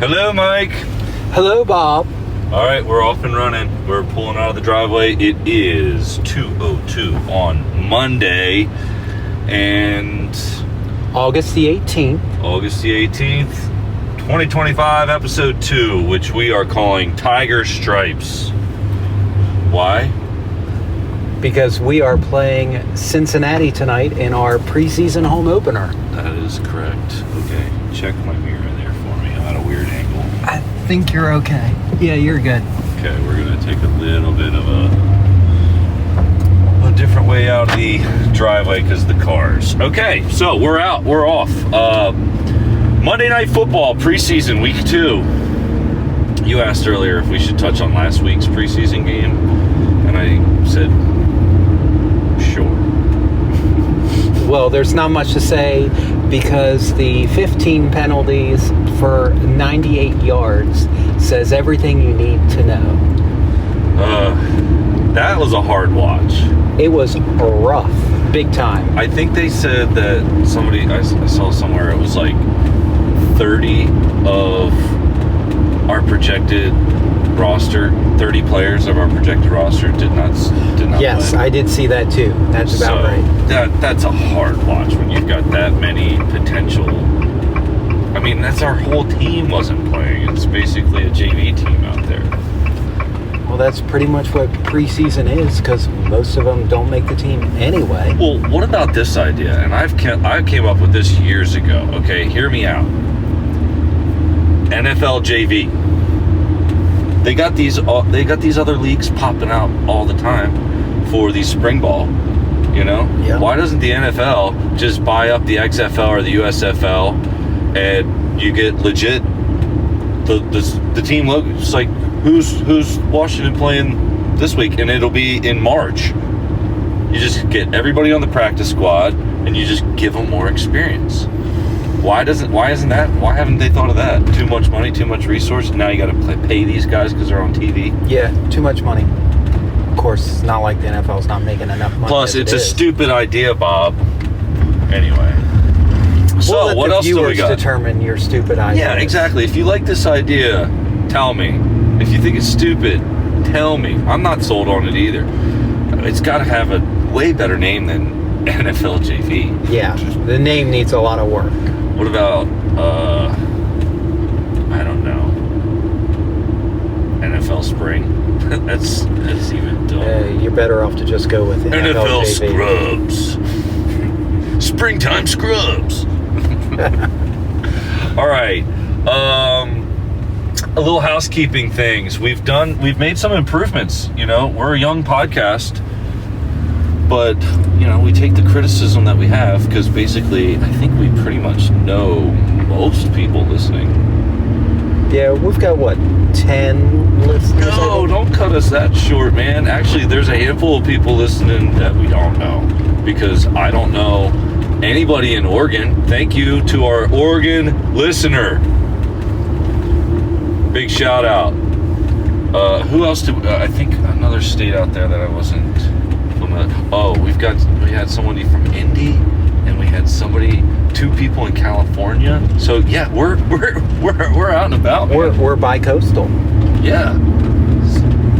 Hello, Mike. Hello, Bob. All right, we're off and running. We're pulling out of the driveway. It is 2:02 on Monday, and August the 18th. August the 18th, 2025, episode 2, which we are calling Tiger Stripes. Why? Because we are playing Cincinnati tonight in our preseason home opener. That is correct. Okay, check my mirror there for me. I'm at a weird angle. I think you're okay. Yeah, you're good. Okay, we're going to take a little bit of a different way out of the driveway because the cars. Okay, so we're out. We're off. Monday Night Football, preseason, week 2. You asked earlier if we should touch on last week's preseason game, and I said, sure. Well, there's not much to say because the 15 penalties for 98 yards says everything you need to know. That was a hard watch. It was rough, big time. I think they said that I saw somewhere it was like 30 of our projected roster, 30 players of our projected roster did not Yes, play. I did see that too. That's about right. That's a hard watch when you've got that many potential. I mean, that's our whole team wasn't playing. It's basically a JV team out there. Well, that's pretty much what preseason is because most of them don't make the team anyway. Well, what about this idea? And I came up with this years ago. Okay, hear me out. NFL JV. They got these other leagues popping out all the time for these spring ball. You know, yeah. Why doesn't the NFL just buy up the XFL or the USFL, and you get legit the team logo? It's like who's Washington playing this week, and it'll be in March. You just get everybody on the practice squad, and you just give them more experience. Why haven't they thought of that? Too much money, too much resource. Now you got to pay these guys because they're on TV. Yeah, too much money. Of course, it's not like the NFL's not making enough money. Plus, it's a stupid idea, Bob. Anyway. So, what else do we got? Determine your stupid idea. Yeah, exactly. If you like this idea, tell me. If you think it's stupid, tell me. I'm not sold on it either. It's got to have a way better name than NFL JV. Yeah, the name needs a lot of work. What about, I don't know, NFL Spring? that's even dumb. You're better off to just go with NFL JV. Scrubs. Springtime Scrubs. All right. A little housekeeping things. We've made some improvements. You know, we're a young podcast, but you know, we take the criticism that we have because basically, I think we pretty much know most people listening. Yeah, we've got 10 listeners. No, don't cut us that short, man. Actually, there's a handful of people listening that we don't know because I don't know anybody in Oregon. Thank you to our Oregon listener. Big shout out. Who else I think another state out there that I wasn't familiar. Oh, we had somebody from Indy, and we had 2 people in California. So yeah, we're out and about. Man. We're bi-coastal. Yeah,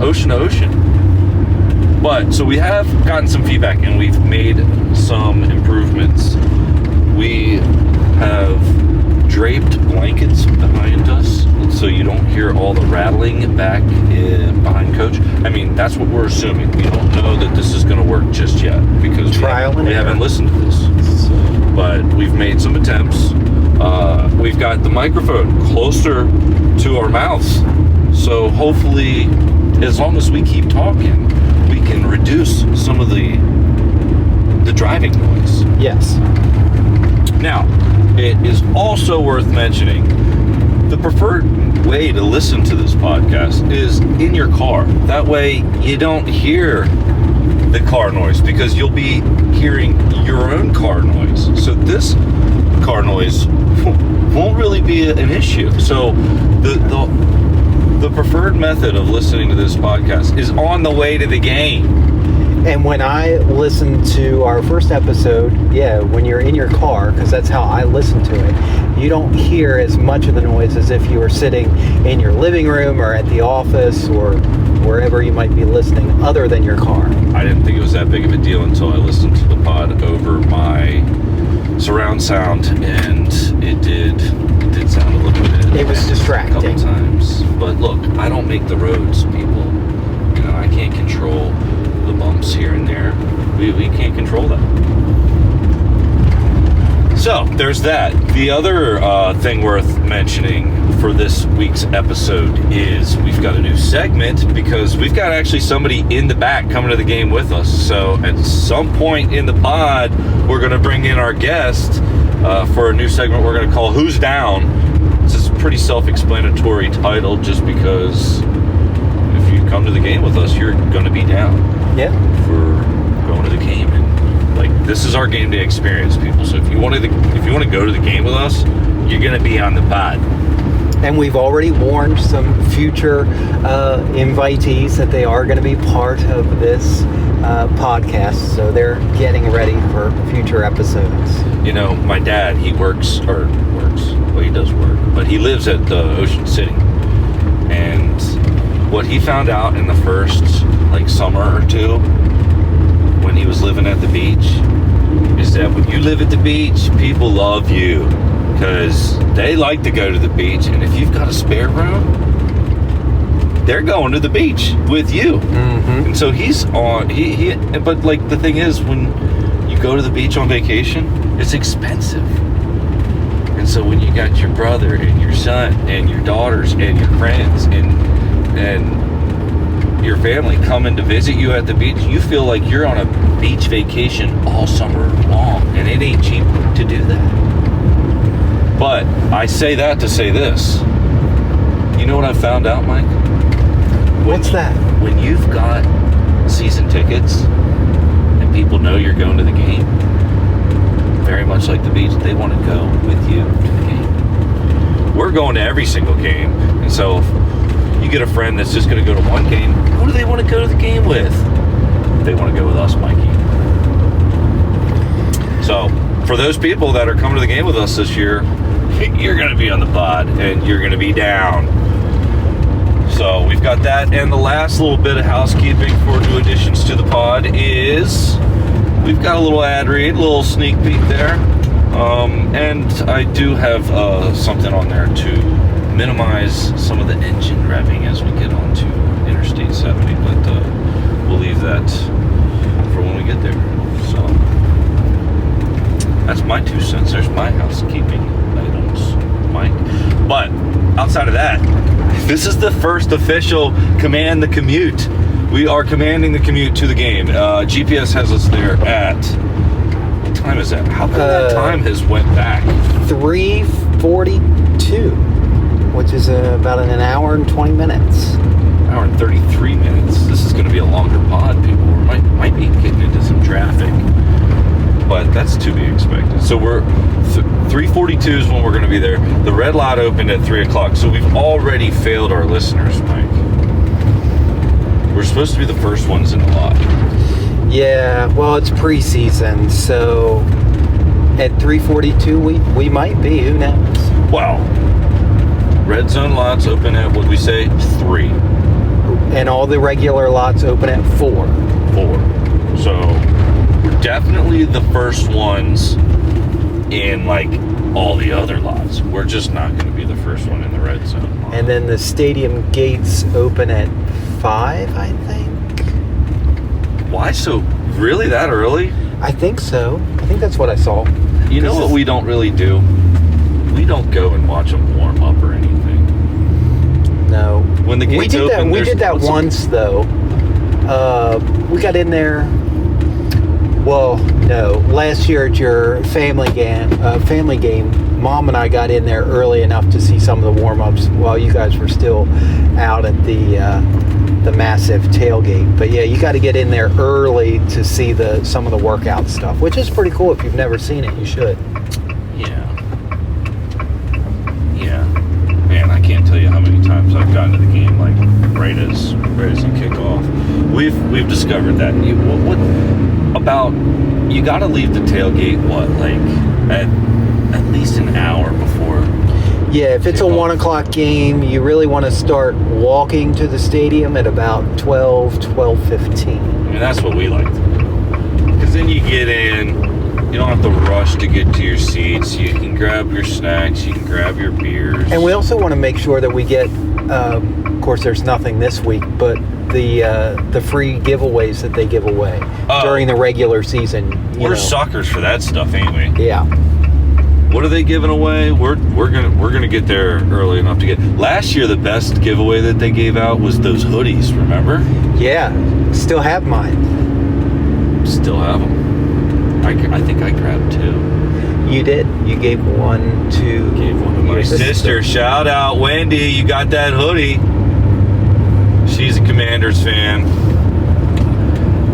ocean to ocean. But so we have gotten some feedback, and we've made some improvements. We have draped blankets behind us so you don't hear all the rattling back behind Coach. I mean, that's what we're assuming. We don't know that this is going to work just yet because we haven't listened to this. But we've made some attempts. We've got the microphone closer to our mouths. So hopefully, as long as we keep talking, we can reduce some of the driving noise. Yes. Now, it is also worth mentioning the preferred way to listen to this podcast is in your car. That way you don't hear the car noise because you'll be hearing your own car noise. So this car noise won't really be an issue. So the preferred method of listening to this podcast is on the way to the game. And when I listened to our first episode, when you're in your car, because that's how I listen to it, you don't hear as much of the noise as if you were sitting in your living room or at the office or wherever you might be listening other than your car. I didn't think it was that big of a deal until I listened to the pod over my surround sound, and it did sound a little bit. It was distracting. A couple times. But look, I don't make the roads, people. You know, I can't control the bumps here and there. We can't control that. So, there's that. The other thing worth mentioning for this week's episode is we've got a new segment because we've got actually somebody in the back coming to the game with us. So, at some point in the pod, we're going to bring in our guest for a new segment we're going to call Who's Down? This is a pretty self-explanatory title just because if you come to the game with us, you're going to be down. Yeah. For going to the game. And like, this is our game day experience, people. So if you want to go to the game with us, you're going to be on the pod. And we've already warned some future invitees that they are going to be part of this podcast, so they're getting ready for future episodes. You know, my dad, he he does work, but he lives at Ocean City. And what he found out in the first, summer or two, when he was living at the beach, is that when you live at the beach, people love you. Because they like to go to the beach, and if you've got a spare room, they're going to the beach with you. Mm-hmm. And so he's on. But the thing is, when you go to the beach on vacation, it's expensive. And so when you got your brother and your son and your daughters and your friends and your family coming to visit you at the beach, you feel like you're on a beach vacation all summer long, and it ain't cheap to do that. But I say that to say this. You know what I found out, Mike? What's that? When you've got season tickets and people know you're going to the game, very much like the beach, they want to go with you to the game. We're going to every single game. And so if you get a friend that's just going to go to one game, who do they want to go to the game with? They want to go with us, Mikey. So for those people that are coming to the game with us this year, you're going to be on the pod and you're going to be down. So we've got that. And the last little bit of housekeeping for new additions to the pod is we've got a little ad read, a little sneak peek there. And I do have something on there to minimize some of the engine revving as we get onto Interstate 70. But we'll leave that for when we get there. So that's my 2 cents. There's my housekeeping items, Mike. But outside of that, this is the first official Command the Commute. We are commanding the commute to the game. GPS has us there at, what time is that? How come that time has went back? 3:42, which is about an hour and 20 minutes. An hour and 33 minutes. This is going to be a longer pod, people. We might be getting into some traffic. But that's to be expected. So we're 3:42 is when we're going to be there. The red light opened at 3 o'clock, so we've already failed our listeners, Mike. We're supposed to be the first ones in the lot. Yeah, well, it's preseason, so at 3:42 we might be. Who knows? Well, red zone lots open at, what we say, 3. And all the regular lots open at 4. 4. So we're definitely the first ones in all the other lots. We're just not going to be the first one in the red zone lot. And then the stadium gates open at 5, I think. Why so? Really that early? I think so. I think that's what I saw. You know what we don't really do? We don't go and watch them warm up or anything. No. When the gates open, we did that once though. We got in there. Well, no. Last year at your family game, Mom and I got in there early enough to see some of the warm-ups while you guys were still out at the massive tailgate. But yeah, you got to get in there early to see some of the workout stuff, which is pretty cool. If you've never seen it, you should. Yeah. Man, I can't tell you how many times I've gotten to the game right as you kick off. We've discovered that. What about you? Got to leave the tailgate at least an hour before. Yeah, if it's a 1 o'clock game, you really want to start walking to the stadium at about 12:15. I mean, that's what we like to do. Because then you get in, you don't have to rush to get to your seats. You can grab your snacks, you can grab your beers. And we also want to make sure that we get, of course, there's nothing this week, but the free giveaways that they give away during the regular season. We're suckers for that stuff, ain't we? Yeah. What are they giving away? We're gonna get there early enough to get. Last year, the best giveaway that they gave out was those hoodies. Remember? Yeah, still have mine. Still have them. I think I grabbed 2. You did. You gave one to. Gave one to my sister. Shout out, Wendy. You got that hoodie. She's a Commanders fan.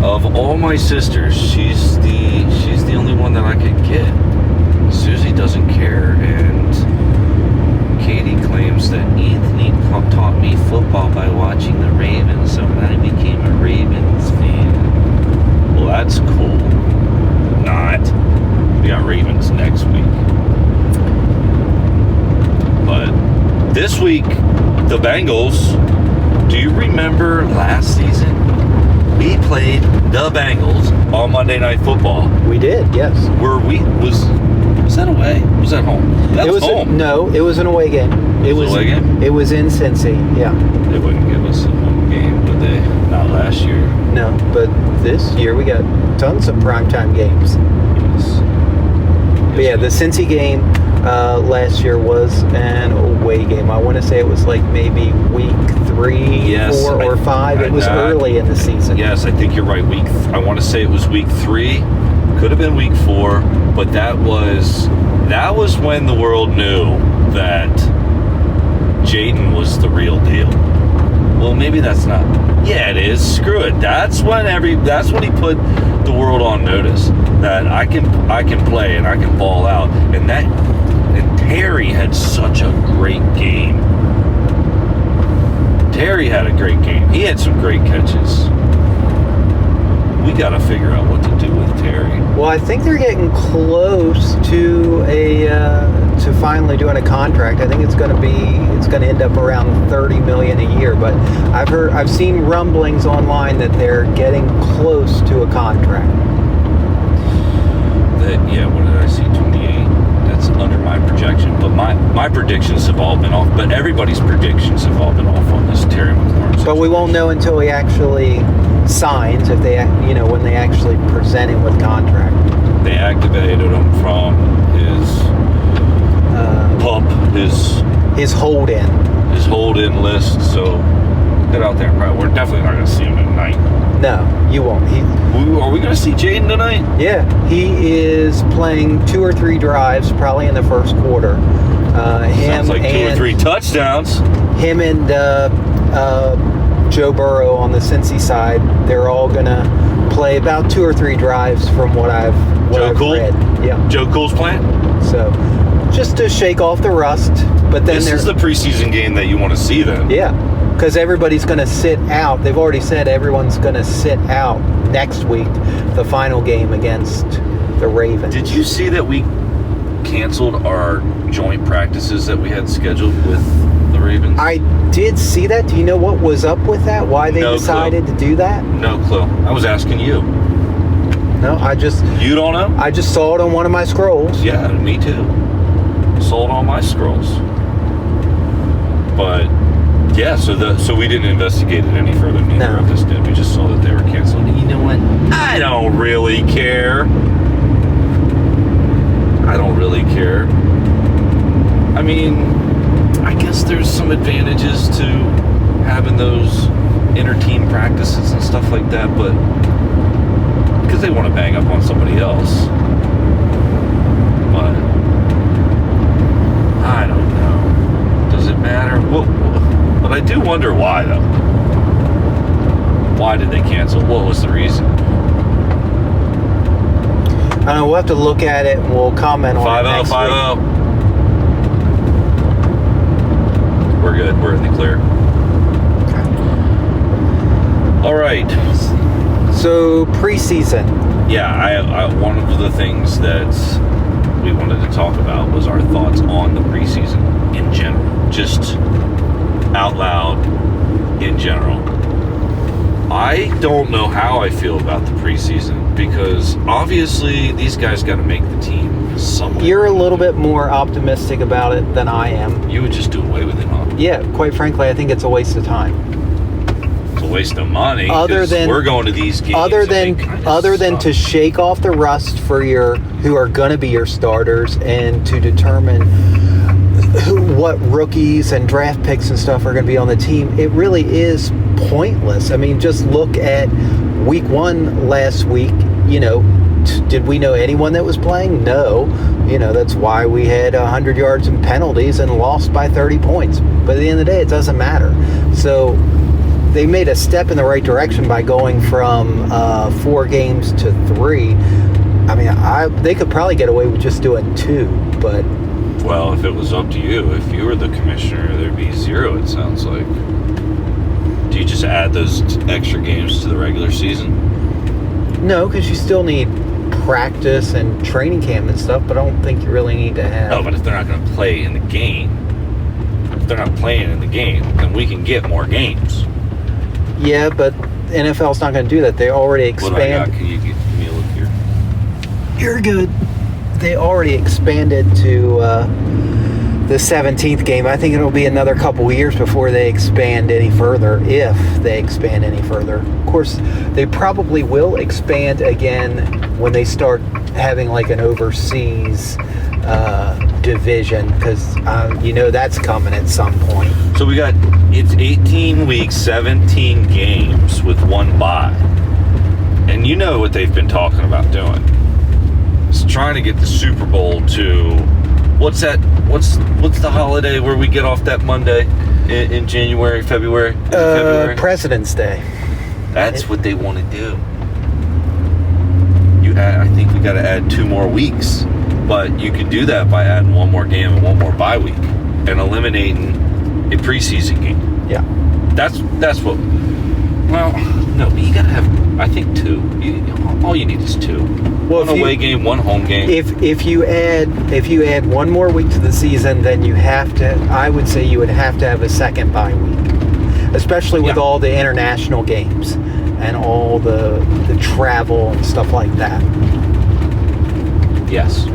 Of all my sisters, she's the only one that I could get. Susie doesn't care, and Katie claims that Anthony taught me football by watching the Ravens, so I became a Ravens fan. Well, that's cool. Not. We got Ravens next week. But this week, the Bengals, do you remember last season? We played the Bengals on Monday Night Football. We did, yes. Was that away? Was that home? That was home. No, it was an away game. It was an away game? It was in Cincy, yeah. They wouldn't give us a home game, would they? Not last year. No, but this year we got tons of primetime games. Yes. But yeah, the Cincy game last year was an away game. I want to say it was like maybe week 3, 4, or 5. It was early in the season. Yes, I think you're right. I want to say it was week 3. Could have been week 4, but that was when the world knew that Jaden was the real deal. Well, maybe that's not. Yeah, it is. Screw it. That's when he put the world on notice that I can play and I can ball out. And Terry had such a great game. Terry had a great game. He had some great catches. We got to figure out what to do with Terry. Well, I think they're getting close to to finally doing a contract. I think it's going to end up around $30 million a year. But I've seen rumblings online that they're getting close to a contract. What did I see? 28. That's under my projection. But my predictions have all been off. But everybody's predictions have all been off on this Terry McLaurin. But we won't know until he actually signs, if they, when they actually present him with contract. They activated him from his his hold-in list. So get out there. We're definitely not going to see him tonight. No, you won't. Are we going to see Jaden tonight? Yeah, he is playing 2 or 3 drives, probably in the first quarter. Sounds like 2 or 3 touchdowns. Him and Joe Burrow on the Cincy side, they're all gonna play about 2 or 3 drives from what I've read. Yeah, Joe Cool's playing. So just to shake off the rust. But then this is the preseason game that you want to see, then. Yeah, because everybody's gonna sit out. They've already said everyone's gonna sit out next week, the final game against the Ravens. Did you see that we canceled our joint practices that we had scheduled with the Ravens? I did see that. Do you know what was up with that? Why they decided to do that? No clue. I was asking you. No, You don't know? I just saw it on one of my scrolls. Yeah, me too. Saw it on my scrolls. But yeah, so we didn't investigate it any further. Neither of us did. We just saw that they were canceled. And you know what? I don't really care. I mean, I guess there's some advantages to having those inter-team practices and stuff like that, but because they want to bang up on somebody else. But I don't know. Does it matter? Well, but I do wonder why, though. Why did they cancel? What was the reason? I don't know. We'll have to look at it and we'll comment on it next 5-0. We're good. We're in the clear. Okay. All right. So preseason. Yeah, I one of the things that we wanted to talk about was our thoughts on the preseason in general, just out loud in general. I don't know how I feel about the preseason because obviously these guys got to make the team somewhere. You're a little bit more optimistic about it than I am. You would just do away with it, huh? Yeah, quite frankly, I think it's a waste of time. It's a waste of money. Other than we're going to these games. Other than to shake off the rust for who are going to be your starters and to determine what rookies and draft picks and stuff are going to be on the team, it really is pointless. I mean, just look at week 1 last week. You know, did we know anyone that was playing? No. You know, that's why we had 100 yards and penalties and lost by 30 points. But at the end of the day, it doesn't matter. So they made a step in the right direction by going from 4 games to 3. I mean, they could probably get away with just doing 2, but... Well, if it was up to you, if you were the commissioner, there'd be 0, it sounds like. Do you just add those extra games to the regular season? No, because you still need practice and training camp and stuff, but I don't think you really need to have... No, but if they're not going to play in the game, then we can get more games. Yeah, but NFL's not going to do that. They already expand... What I got? Can you give me a look here? You're good. They already expanded to the 17th game. I think it'll be another couple years before they expand any further, if they expand any further. Of course, they probably will expand again when they start having like an overseas division, because that's coming at some point. So it's 18 weeks, 17 games with 1 bye. And you know what they've been talking about doing. It's trying to get the Super Bowl to... What's the holiday where we get off that Monday in January, February? February? President's Day. That's what they want to do. I think we got to add 2 more weeks, but you can do that by adding 1 more game and 1 more bye week and eliminating a preseason game. Yeah. That's what... Well, no, but you got to have, I think, 2. All you need is 2. Well, 1 away game, 1 home game. If you add 1 more week to the season, then I would say you would have to have a second bye week, especially with all the international games and all the travel and stuff like that. Yes,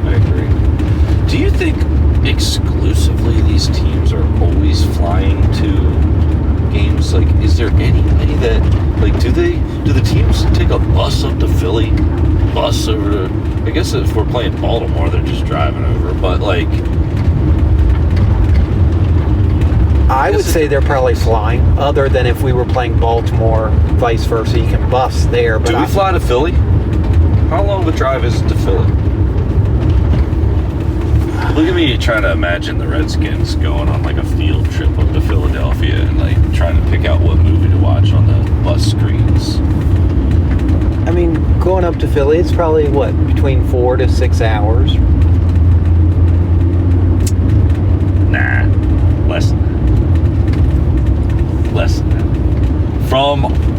I agree. Do you think exclusively these teams are always flying to games? Like, is there anybody that, like, do the teams take a bus up to Philly, bus over to, I guess if we're playing Baltimore, they're just driving over, but like... I would say they're probably flying, other than if we were playing Baltimore, vice versa, you can bus there. But do we fly to Philly? How long of a drive is it to Philly? Look at me trying to imagine the Redskins going on like a field trip up to Philadelphia and like trying to pick out what movie to watch on the bus screens. I mean, going up to Philly, it's probably between 4 to 6 hours. Nah, less than that.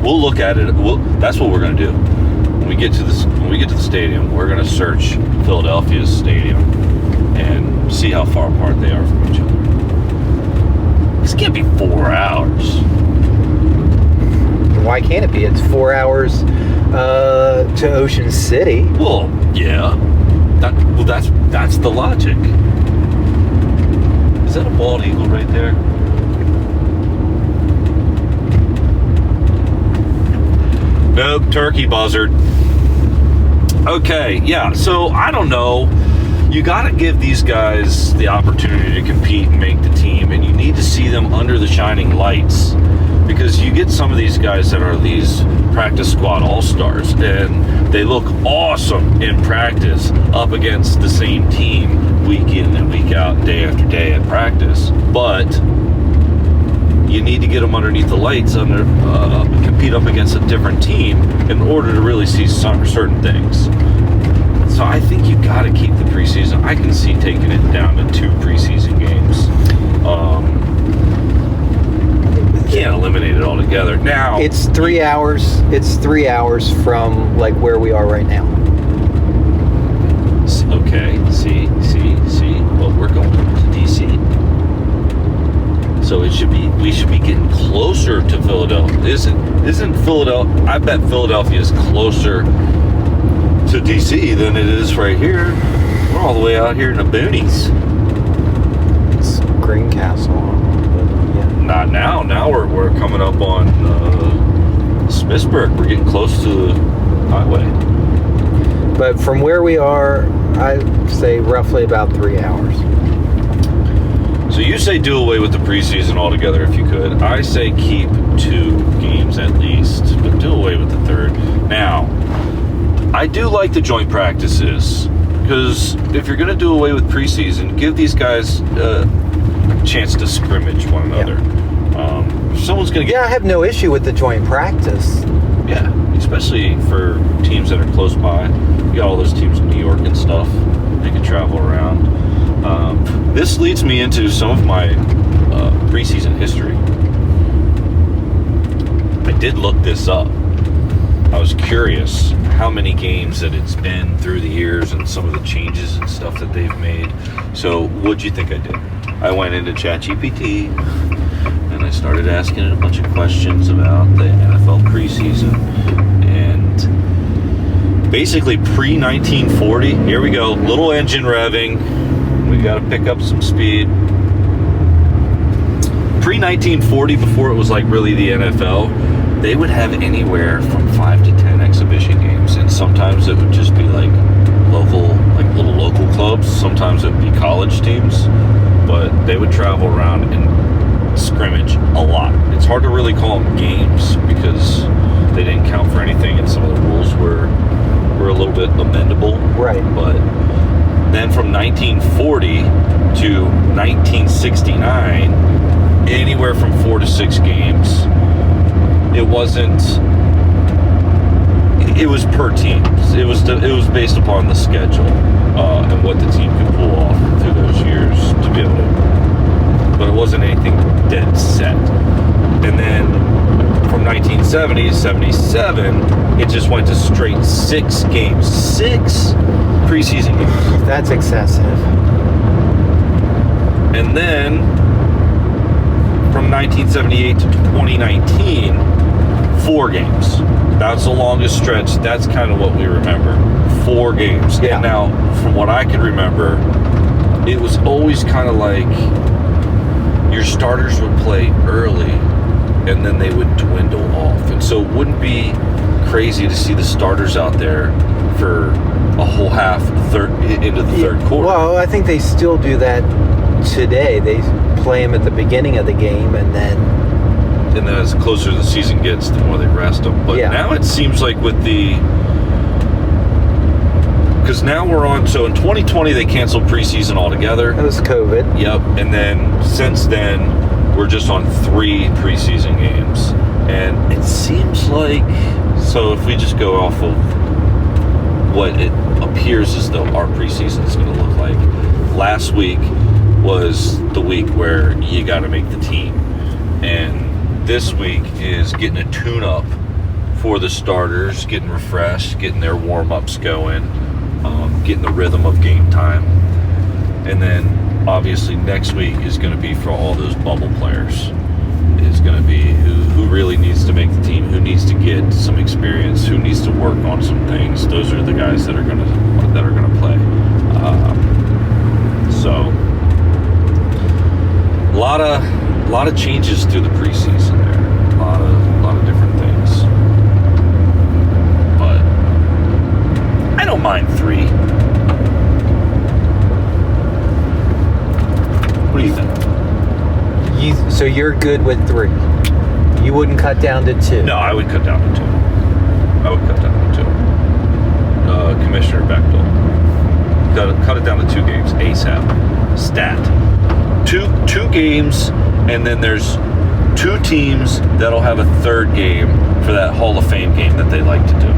We'll look at it. That's what we're gonna do. When we get to the stadium, we're gonna search Philadelphia's stadium and see how far apart they are from each other. This can't be 4 hours. Why can't it be? It's 4 hours to Ocean City. Well, yeah. That's the logic. Is that a bald eagle right there? Nope, turkey buzzard. Okay, yeah, so I don't know. You got to give these guys the opportunity to compete and make the team, and you need to see them under the shining lights, because you get some of these guys that are these practice squad all-stars, and they look awesome in practice up against the same team week in and week out, day after day at practice, but you need to get them underneath the lights, compete up against a different team in order to really see some certain things. So I think you got to keep the preseason. I can see taking it down to 2 preseason games. can't eliminate it altogether. Now It's 3 hours. It's 3 hours from like where we are right now. okay. See. Well, we're going to DC, so we should be getting closer to Philadelphia. Isn't Philadelphia? I bet Philadelphia is closer to DC than it is right here. We're all the way out here in the boonies. It's Greencastle. But yeah. Not now. Now we're coming up on Smithsburg. We're getting close to the highway. But from where we are, I'd say roughly about 3 hours. So you say do away with the preseason altogether if you could. I say keep 2 games at least, but do away with the third. Now, I do like the joint practices, because if you're going to do away with preseason, give these guys a chance to scrimmage one another. If someone's going to get... Yeah, I have no issue with the joint practice. Yeah, especially for teams that are close by. You got all those teams in New York and stuff. They can travel around. This leads me into some of my preseason history. I did look this up. I was curious how many games that it's been through the years and some of the changes and stuff that they've made. So what'd you think I did? I went into ChatGPT and I started asking it a bunch of questions about the NFL preseason. And basically pre-1940, here we go, little engine revving. We got to pick up some speed. Pre-1940, before it was like really the NFL, they would have anywhere from 5 to 10 exhibition games, and sometimes it would just be like little local clubs. Sometimes it would be college teams, but they would travel around and scrimmage a lot. It's hard to really call them games because they didn't count for anything, and some of the rules were a little bit amendable. Right. But then from 1940 to 1969, anywhere from 4 to 6 games. It was per team. It was based upon the schedule and what the team could pull off through those years to be able to. But it wasn't anything dead set. And then from 1970 to 77, it just went to straight 6 games, 6 preseason games. That's excessive. And then from 1978 to 2019, 4 games. That's the longest stretch. That's kind of what we remember. 4 games. Yeah. And now, from what I can remember, it was always kind of like your starters would play early and then they would dwindle off. And so it wouldn't be crazy to see the starters out there for a whole half into the third quarter. Well, I think they still do that today. They play them at the beginning of the game, and then as closer the season gets, the more they rest them. But now it seems like with because now we're on, so in 2020 they canceled preseason altogether. it was COVID. Yep. And then since then we're just on 3 preseason games, and it seems like, so if we just go off of what it appears as though our preseason is going to look like, last week was the week where you got to make the team, and this week is getting a tune-up for the starters, getting refreshed, getting their warm-ups going, getting the rhythm of game time. And then obviously next week is going to be for all those bubble players. It's going to be who really needs to make the team, who needs to get some experience, who needs to work on some things. Those are the guys that are going to play. So a lot of changes through the preseason there. A lot of different things. But I don't mind 3. What do you think? So you're good with 3. You wouldn't cut down to 2. No, I would cut down to 2. I would cut down to 2. Commissioner Bechtel. Cut it down to 2 games ASAP. Stat. 2 games, and then there's 2 teams that'll have a 3rd game for that Hall of Fame game that they like to do.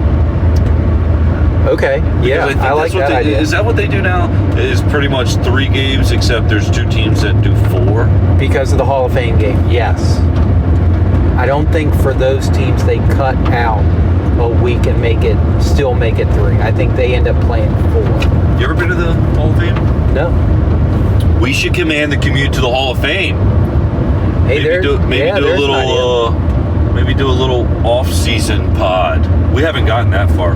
Okay. Yeah, I like that idea. Is that what they do now? Is pretty much 3 games, except there's 2 teams that do 4? Because of the Hall of Fame game, yes. I don't think for those teams they cut out a week and still make it 3. I think they end up playing 4. You ever been to the Hall of Fame? No. We should command the commute to the Hall of Fame. Hey, Maybe do a little off-season pod. We haven't gotten that far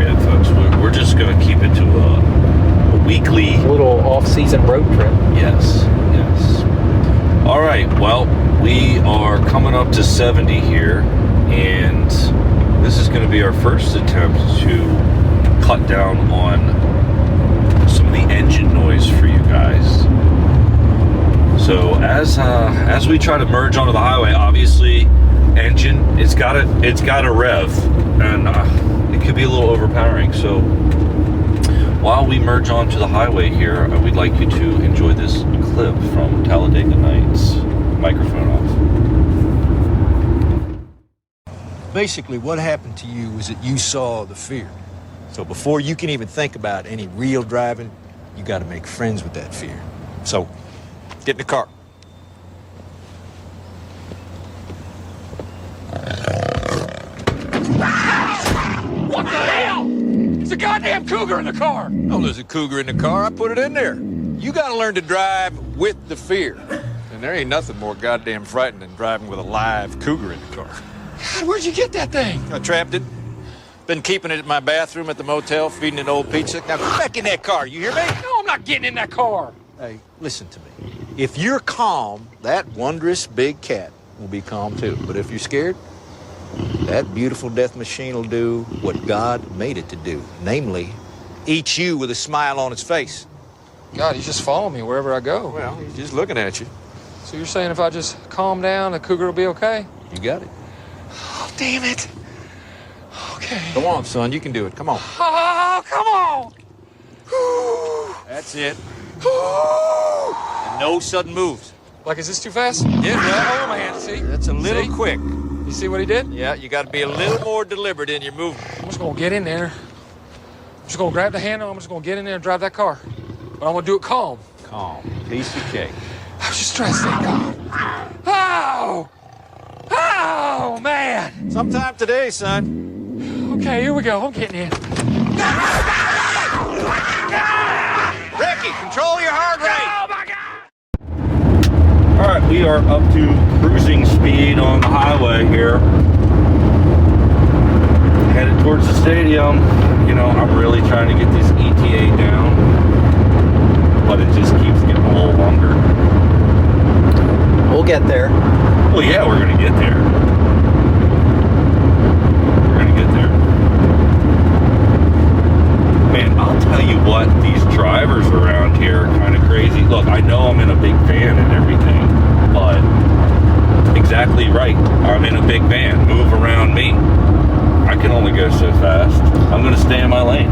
yet, folks. We're just going to keep it to a weekly little off-season road trip. Yes. All right. Well, we are coming up to 70 here, and this is going to be our first attempt to cut down on some of the engine noise for you guys. So as we try to merge onto the highway, obviously, engine it's got to rev, and it could be a little overpowering. So while we merge onto the highway here, we'd like you to enjoy this clip from Talladega Nights. Microphone off. Basically, what happened to you was that you saw the fear. So before you can even think about any real driving, you got to make friends with that fear. So get in the car. What the hell? It's a goddamn cougar in the car. Oh, there's a cougar in the car. I put it in there. You got to learn to drive with the fear. And there ain't nothing more goddamn frightening than driving with a live cougar in the car. God, where'd you get that thing? I trapped it. Been keeping it in my bathroom at the motel, feeding it old pizza. Now get back in that car, you hear me? No, I'm not getting in that car. Hey, listen to me. If you're calm, that wondrous big cat will be calm too. But if you're scared, that beautiful death machine will do what God made it to do. Namely, eat you with a smile on its face. God, he's just following me wherever I go. Well, he's just looking at you. So you're saying if I just calm down, the cougar will be okay? You got it. Oh, damn it. Okay. Come on, son. You can do it. Come on. Oh, come on. Whew. That's it. Whew. And no sudden moves. Like, is this too fast? Yeah, well, Oh, my hand, see? that's a little See? quick. You see what he did? Yeah, you got to be a little more deliberate in your movement. I'm just gonna get in there. I'm just gonna grab the handle. I'm just gonna get in there and drive that car. But I'm gonna do it calm. Calm. Piece of cake. I was just trying to stay calm. Oh! Oh, man! Sometime today, son. Okay, here we go. I'm getting in. Ricky, control your heart rate. Oh, my God! All right, we are up to cruising speed on the highway here. Headed towards the stadium. You know, I'm really trying to get this ETA down, but it just keeps getting a little longer. We'll get there. Well, yeah, we're going to get there. We're going to get there. Man, I'll tell you what, these drivers around here are kind of crazy. Look, I know I'm in a big van and everything, but exactly right. I'm in a big van. Move around me. I can only go so fast. I'm going to stay in my lane.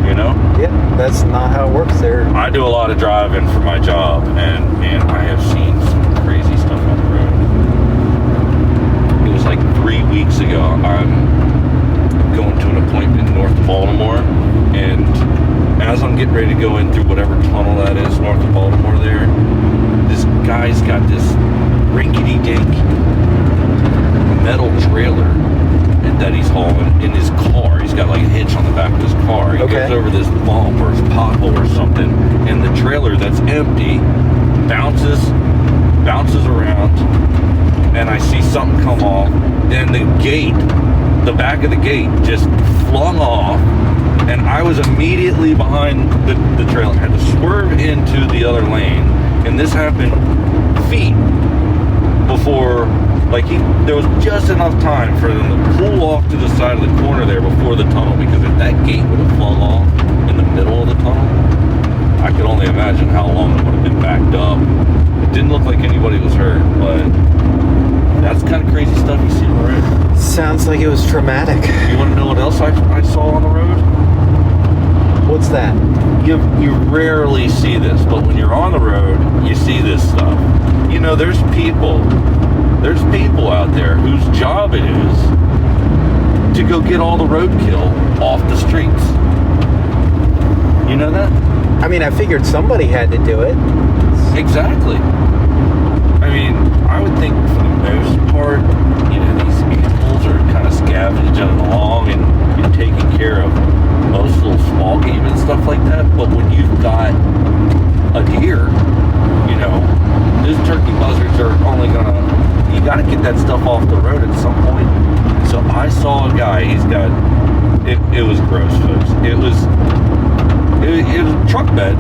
You know? Yeah, that's not how it works there. I do a lot of driving for my job, and man, I have seen some crazy stuff on the road. It was like 3 weeks ago. I'm going to an appointment in North Baltimore, and as I'm getting ready to go in through whatever tunnel that is north of Baltimore there, this guy's got this rinkety-dink metal trailer that he's hauling in his car. He's got like a hitch on the back of his car. He goes over this bump or pothole or something, and the trailer that's empty bounces around, and I see something come off, and the back of the gate just flung off, and I was immediately behind the trailer. I had to swerve into the other lane, and this happened feet before. Like, there was just enough time for them to pull off to the side of the corner there before the tunnel, because if that gate would have flung off in the middle of the tunnel, I could only imagine how long it would have been backed up. It didn't look like anybody was hurt, but that's the kind of crazy stuff you see on the road. Sounds like it was traumatic. You want to know what else I saw on the road? What's that? You rarely see this, but when you're on the road, you see this stuff. You know, there's people out there whose job it is to go get all the roadkill off the streets. You know that? I mean, I figured somebody had to do it. Exactly. I mean, I would think for the yard, you know, these animals are kind of scavenging along and taking care of most little small game and stuff like that. But when you've got a deer, you know, those turkey buzzards are only gonna, you gotta get that stuff off the road at some point. So I saw a guy, he's got, it was gross, folks. It was a truck bed,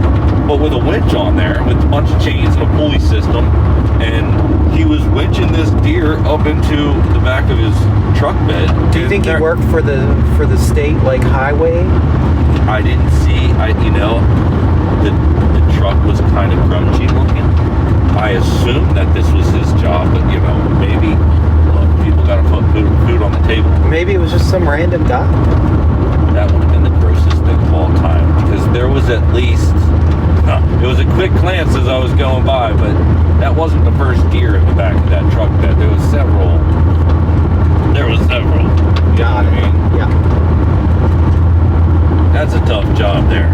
but with a winch on there, with a bunch of chains and a pulley system, and he was winching this deer up into the back of his truck bed. Do you think he worked for the state, like, highway? I didn't see, you know, the truck was kind of grungy looking. I assumed that this was his job, but, you know, maybe, look, people gotta put food on the table. Maybe it was just some random guy. That would have been the grossest thing of all time, because there was at least, it was a quick glance as I was going by, but that wasn't the first deer in the back of that truck bed. There was several. Got it. I mean? Yeah. That's a tough job there.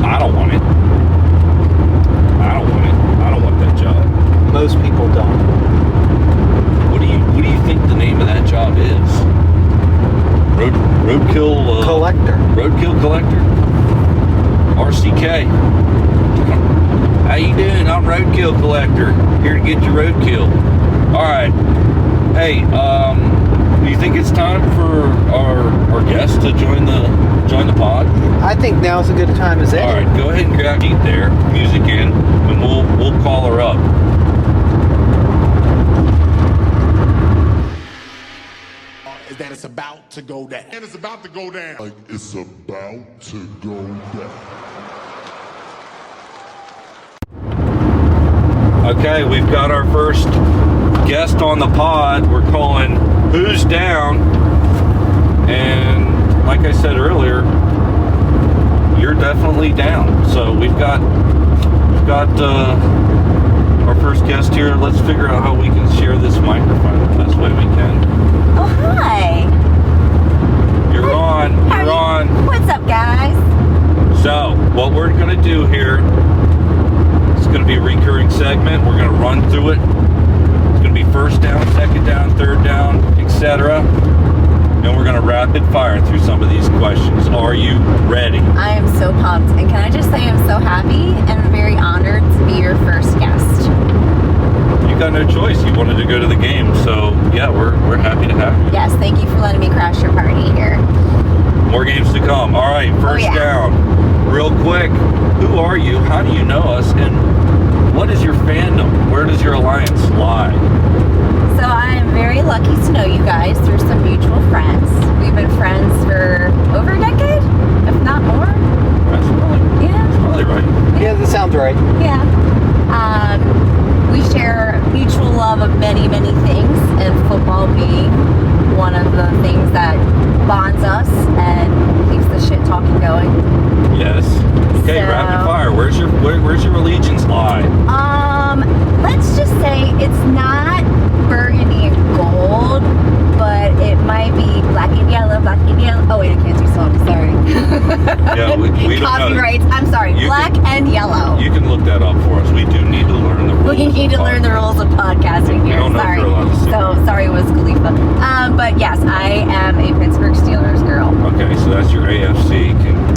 I don't want it. I don't want that job. Most people don't. What do you think the name of that job is? Roadkill Collector. Roadkill collector. RCK. How you doing? I'm Roadkill collector. Here to get your roadkill. All right. Hey, do you think it's time for our guest to join the pod? I think now's a good time as any. All right, go ahead and grab a seat there, music in, and we'll call her up. Is that it's about to go down. And it's about to go down. Like it's about to go down. Okay, we've got our first guest on the pod. We're calling Who's Down? And like I said earlier, you're definitely down. So we've got our first guest here. Let's figure out how we can share this microphone the best way we can. Oh, hi. You're on. What's up, guys? So, what we're going to do here, it's going to be a recurring segment. We're going to run through it. It's going to be first down, second down, third down, etc. And we're going to rapid fire through some of these questions. Are you ready? I am so pumped. And can I just say I'm so happy and very honored to be your first guest. You got no choice. You wanted to go to the game. So, yeah, we're happy to have you. Yes, thank you for letting me crash your party here. More games to come. All right, first down. Real quick, who are you? How do you know us? And what is your fandom? Where does your alliance lie? So I am very lucky to know you guys through some mutual friends. We've been friends for over a decade, if not more. That's probably right. Yeah, that sounds right. Yeah. We share mutual love of many, many things, and football being one of the things that bonds us and keeps the shit talking going. Yes. Okay, So- rapid fire. Where's your allegiance lie? Let's just say it's not burgundy and gold, but it might be black and yellow, black and yellow. Oh wait, I can't do songs, sorry. Yeah, we don't know. Copyrights, I'm sorry, You black and yellow. You can look that up for us. We do need to learn the rules. We need to learn the rules of podcasting We here. don't know if Sorry. you're allowed to say So sorry, Wiz Khalifa. But yes, I am a Pittsburgh Steelers girl. Okay, so that's your AFC.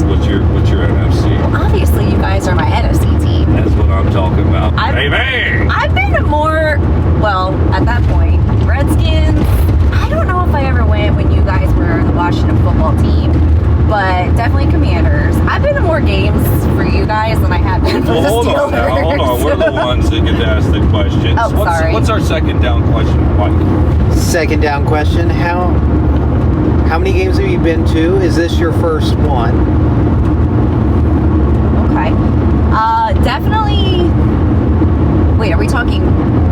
What's your NFC? Obviously, you guys are my NFC team. That's what I'm talking about. Amen. I've been to more, well, at that point, Redskins. I don't know if I ever went when you guys were the Washington football team, but definitely Commanders. I've been to more games for you guys than I have been for Well, the hold Steelers. on now. Hold on. We're the ones that get to ask the questions. Oh, sorry. What's our second down question, Mike? Second down question. How many games have you been to? Is this your first one? Okay. Definitely. Wait, are we talking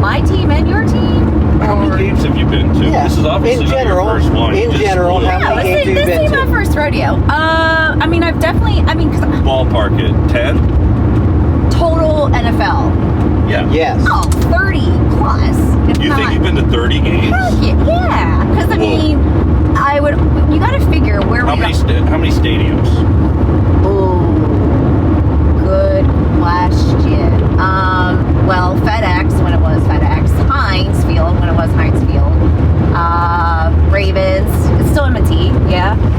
my team and your team? How many games have you been to? Yeah. This is obviously In not general, your first one. You in just general, spoiled how it. many games have you this been is to? my first rodeo. I've definitely, cause Ballpark it. 10? total NFL. Yeah. Yes. Oh, 30 plus. If You not, think you've been to 30 games? Heck yeah. Because, Whoa. you got to figure where How we many got. how many stadiums? Ooh, good question.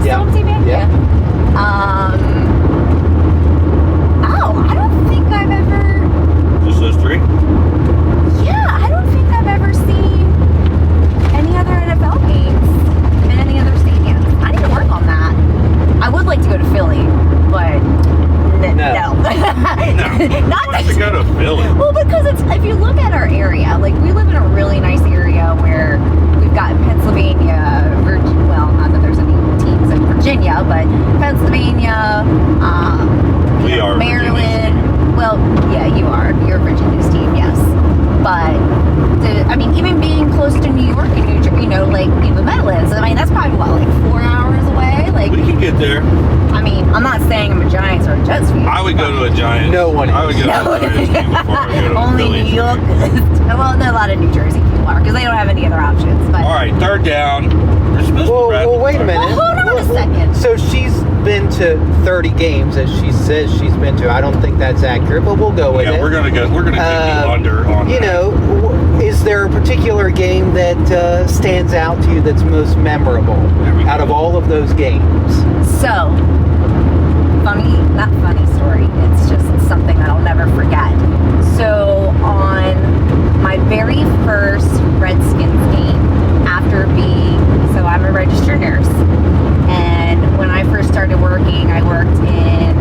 Still Yeah. on TV? Yeah. I don't think I've ever. Just those three? Yeah, I don't think I've ever seen any other NFL games in any other stadiums. I need to work on that. I would like to go to Philly, but no. No. Not Who wants to go to Philly? Well, because if you look at our area, like we live in a really nice area where we've got Pennsylvania, well, not that there's any teams in Virginia, but Pennsylvania, We are Maryland. Well, yeah, you are. You're Virginia's team, yes. But even being close to New York and New Jersey, like the Meadowlands, that's probably like 4 hours away. Like, We can get there. I'm not saying I'm a Giants or a Jets fan. I would go to a Giants. No one I would go to a Giants game before I go to a Only Phillies New York. game. Well, no, a lot of New Jersey people are because they don't have any other options. But All right, third down. We're supposed to Well, rapid wait a fire. minute. Well, hold on a second. So she's been to 30 games, as she says she's been to. I don't think that's accurate, but we'll go with it. Yeah, we're gonna take you under on You that. know, is there a particular game that stands out to you that's most memorable There we go. out of all of those games? So, not funny story. It's just something that I'll never forget. So, on my very first Redskins game, so I'm a registered nurse, and when I first started working, I worked in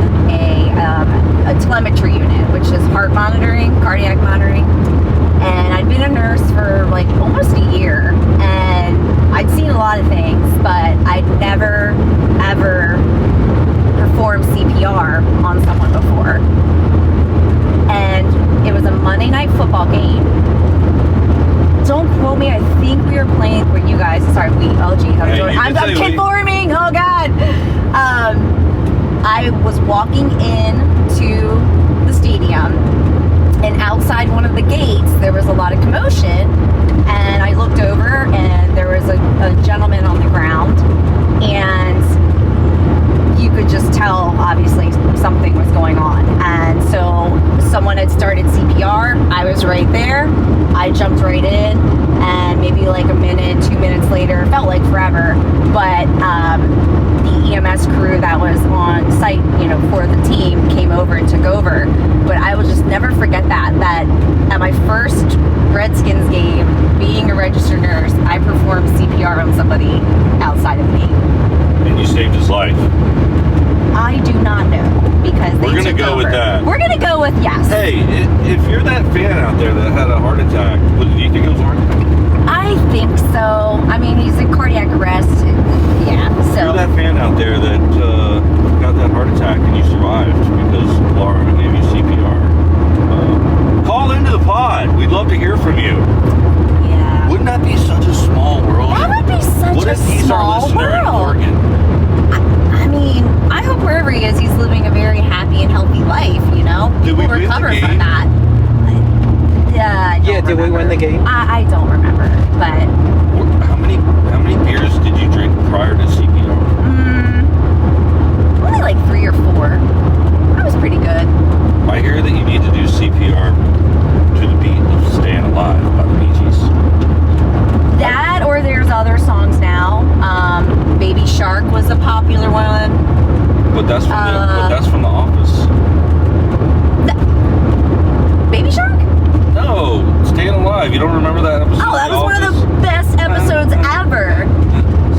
a telemetry unit, which is heart monitoring, cardiac monitoring, and I'd been a nurse for like almost a year, and I'd seen a lot of things, but I'd never ever performed CPR on someone before. And it was a Monday night football game. Don't quote me, I think we were playing with you guys. Sorry, oh geez, I'm conforming, oh God. I was walking in to the stadium, and outside one of the gates, there was a lot of commotion, and I looked over, and there was a gentleman on the ground, and you could just tell, obviously, something was going on. And so someone had started CPR. I was right there. I jumped right in, and maybe like a minute, 2 minutes later, it felt like forever, but the EMS crew that was on site, for the team came over and took over. But I will just never forget that at my first Redskins game, being a registered nurse, I performed CPR on somebody outside of me. And you saved his life. I do not know, because they We're gonna took go over. with that. We're gonna go with yes. Hey, if you're that fan out there that had a heart attack, do you think it was a heart attack? I think so. He's in cardiac arrest. Yeah, If so. you're that fan out there that got that heart attack and you survived because Laura gave you CPR, call into the pod. We'd love to hear from you. Yeah. Wouldn't that be such a small world? That would be such What a if he's our small listener in world. Oregon? I hope wherever he is, he's living a very happy and healthy life, Did we People win the recover game? from that. Yeah, I don't Yeah, did we remember. win the game? I don't remember, but How many beers did you drink prior to CPR? only like 3 or 4. That was pretty good. I hear that you need to do CPR to the beat of "Staying Alive" by the Bee Gees. That, or there's other songs now. Baby Shark was a popular one. But that's from the Office. Baby Shark? No, "Staying Alive." You don't remember that episode? Oh, that of was one of Office? the best episodes ever.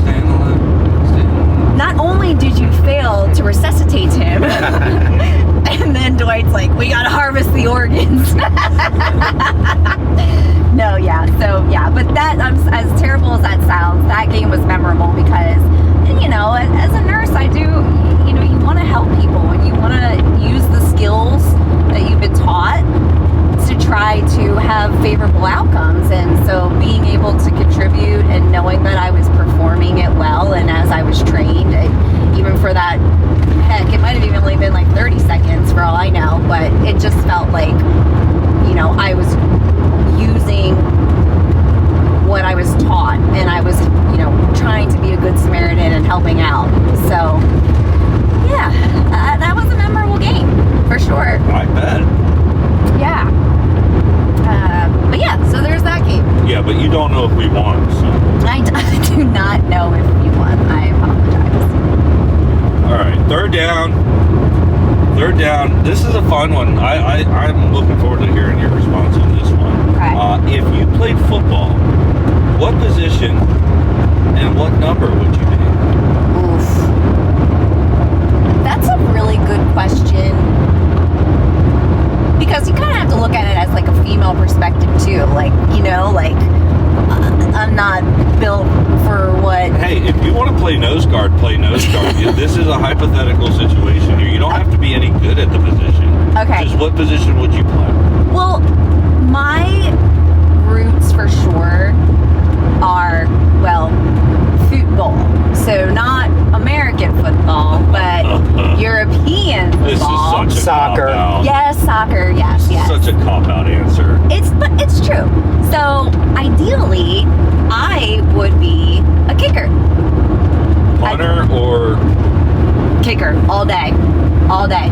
Staying alive. Staying alive. Not only did you fail to resuscitate him, and then Dwight's like, we gotta harvest the organs. No, yeah, so yeah, but that, as terrible as that sounds, that game was memorable because, as a nurse, I do, you want to help people and you want to use the skills that you've been taught to try to have favorable outcomes. And so being able to contribute and knowing that I was performing it well and as I was trained, even for that, heck, it might have even only been like 30 seconds for all I know, but it just felt like, I was using what I was taught, and I was, trying to be a good Samaritan Third down. This is a fun one. I'm looking forward to hearing your response on this one. Okay. If you played football, what position and what number would you be? Oof. That's a really good question. Because you kind of have to look at it as like a female perspective too. Like, you know, like I'm not built for what. Hey, if you want to play nose guard, play nose guard. This is a hypothetical situation here. You don't have to be any good at the position. Okay. Just what position would you play? Well, my roots for sure are, well, football. So not American football, but European football. This is such a Soccer. cop-out. Yes, soccer. Yes, yes. Such a cop-out answer. But it's true. So ideally, I would be a kicker. Punter or Kicker all day, all day.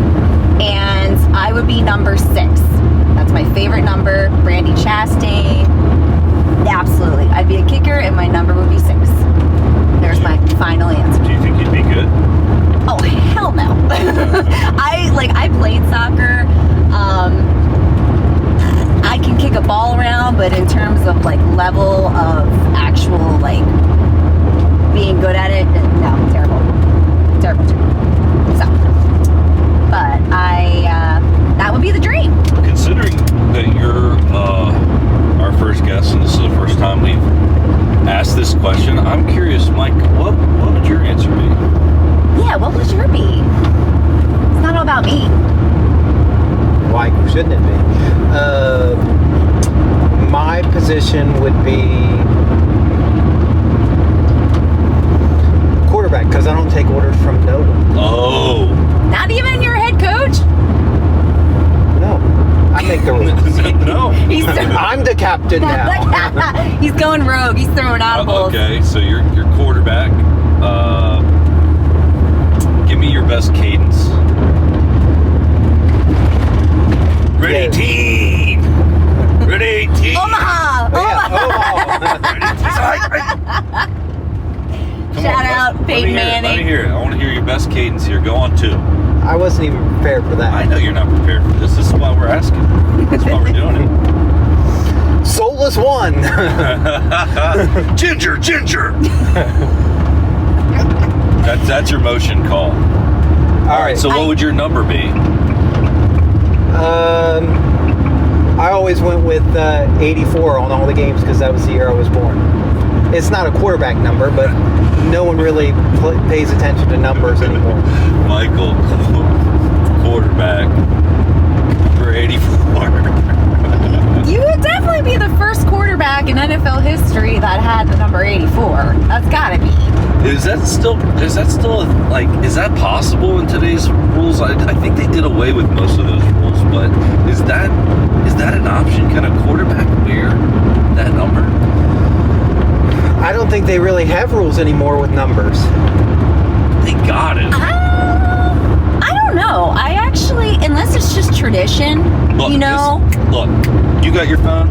And I would be number 6. That's my favorite number. Brandy Chastain. Absolutely. I'd be a kicker and my number would be 6. There's my final answer. do you think you'd be good? Oh, hell no. I played soccer. I can kick a ball around, but in terms of like level of actual like being good at it, no, terrible. So, but that would be the dream. Considering that you're our first guest, and this is the first time we've asked this question, I'm curious, Mike, what would your answer be? Yeah, what would your be? It's not all about me. Why shouldn't it be? My position would be quarterback because I don't take orders from no one. Oh. Not even your head coach? No, I make the rules. No. I'm the captain now. He's going rogue. He's throwing audibles. Okay, so you're quarterback. Give me your best cadence. Ready, Yes. team. Ready, team. Omaha! Come Shout on, out Peyton Let me Manning. hear it. I want to hear your best cadence here. Go on 2. I wasn't even prepared for that. I know you're not prepared for this. This is why we're asking. That's why we're doing it. Soulless one. Ginger. That's your motion call. All right. So what would your number be? I always went with 84 on all the games because that was the year I was born. It's not a quarterback number, but no one really pays attention to numbers anymore. Michael, quarterback for 84. You would definitely be the first quarterback in NFL history that had the number 84. That's gotta be. Is that still like, is that possible in today's rules? I think they did away with most of those rules, but is that an option? Can a quarterback wear that number? I don't think they really have rules anymore with numbers. They got it. I don't know. I actually, unless it's just tradition, Look, you know. Look, you got your phone.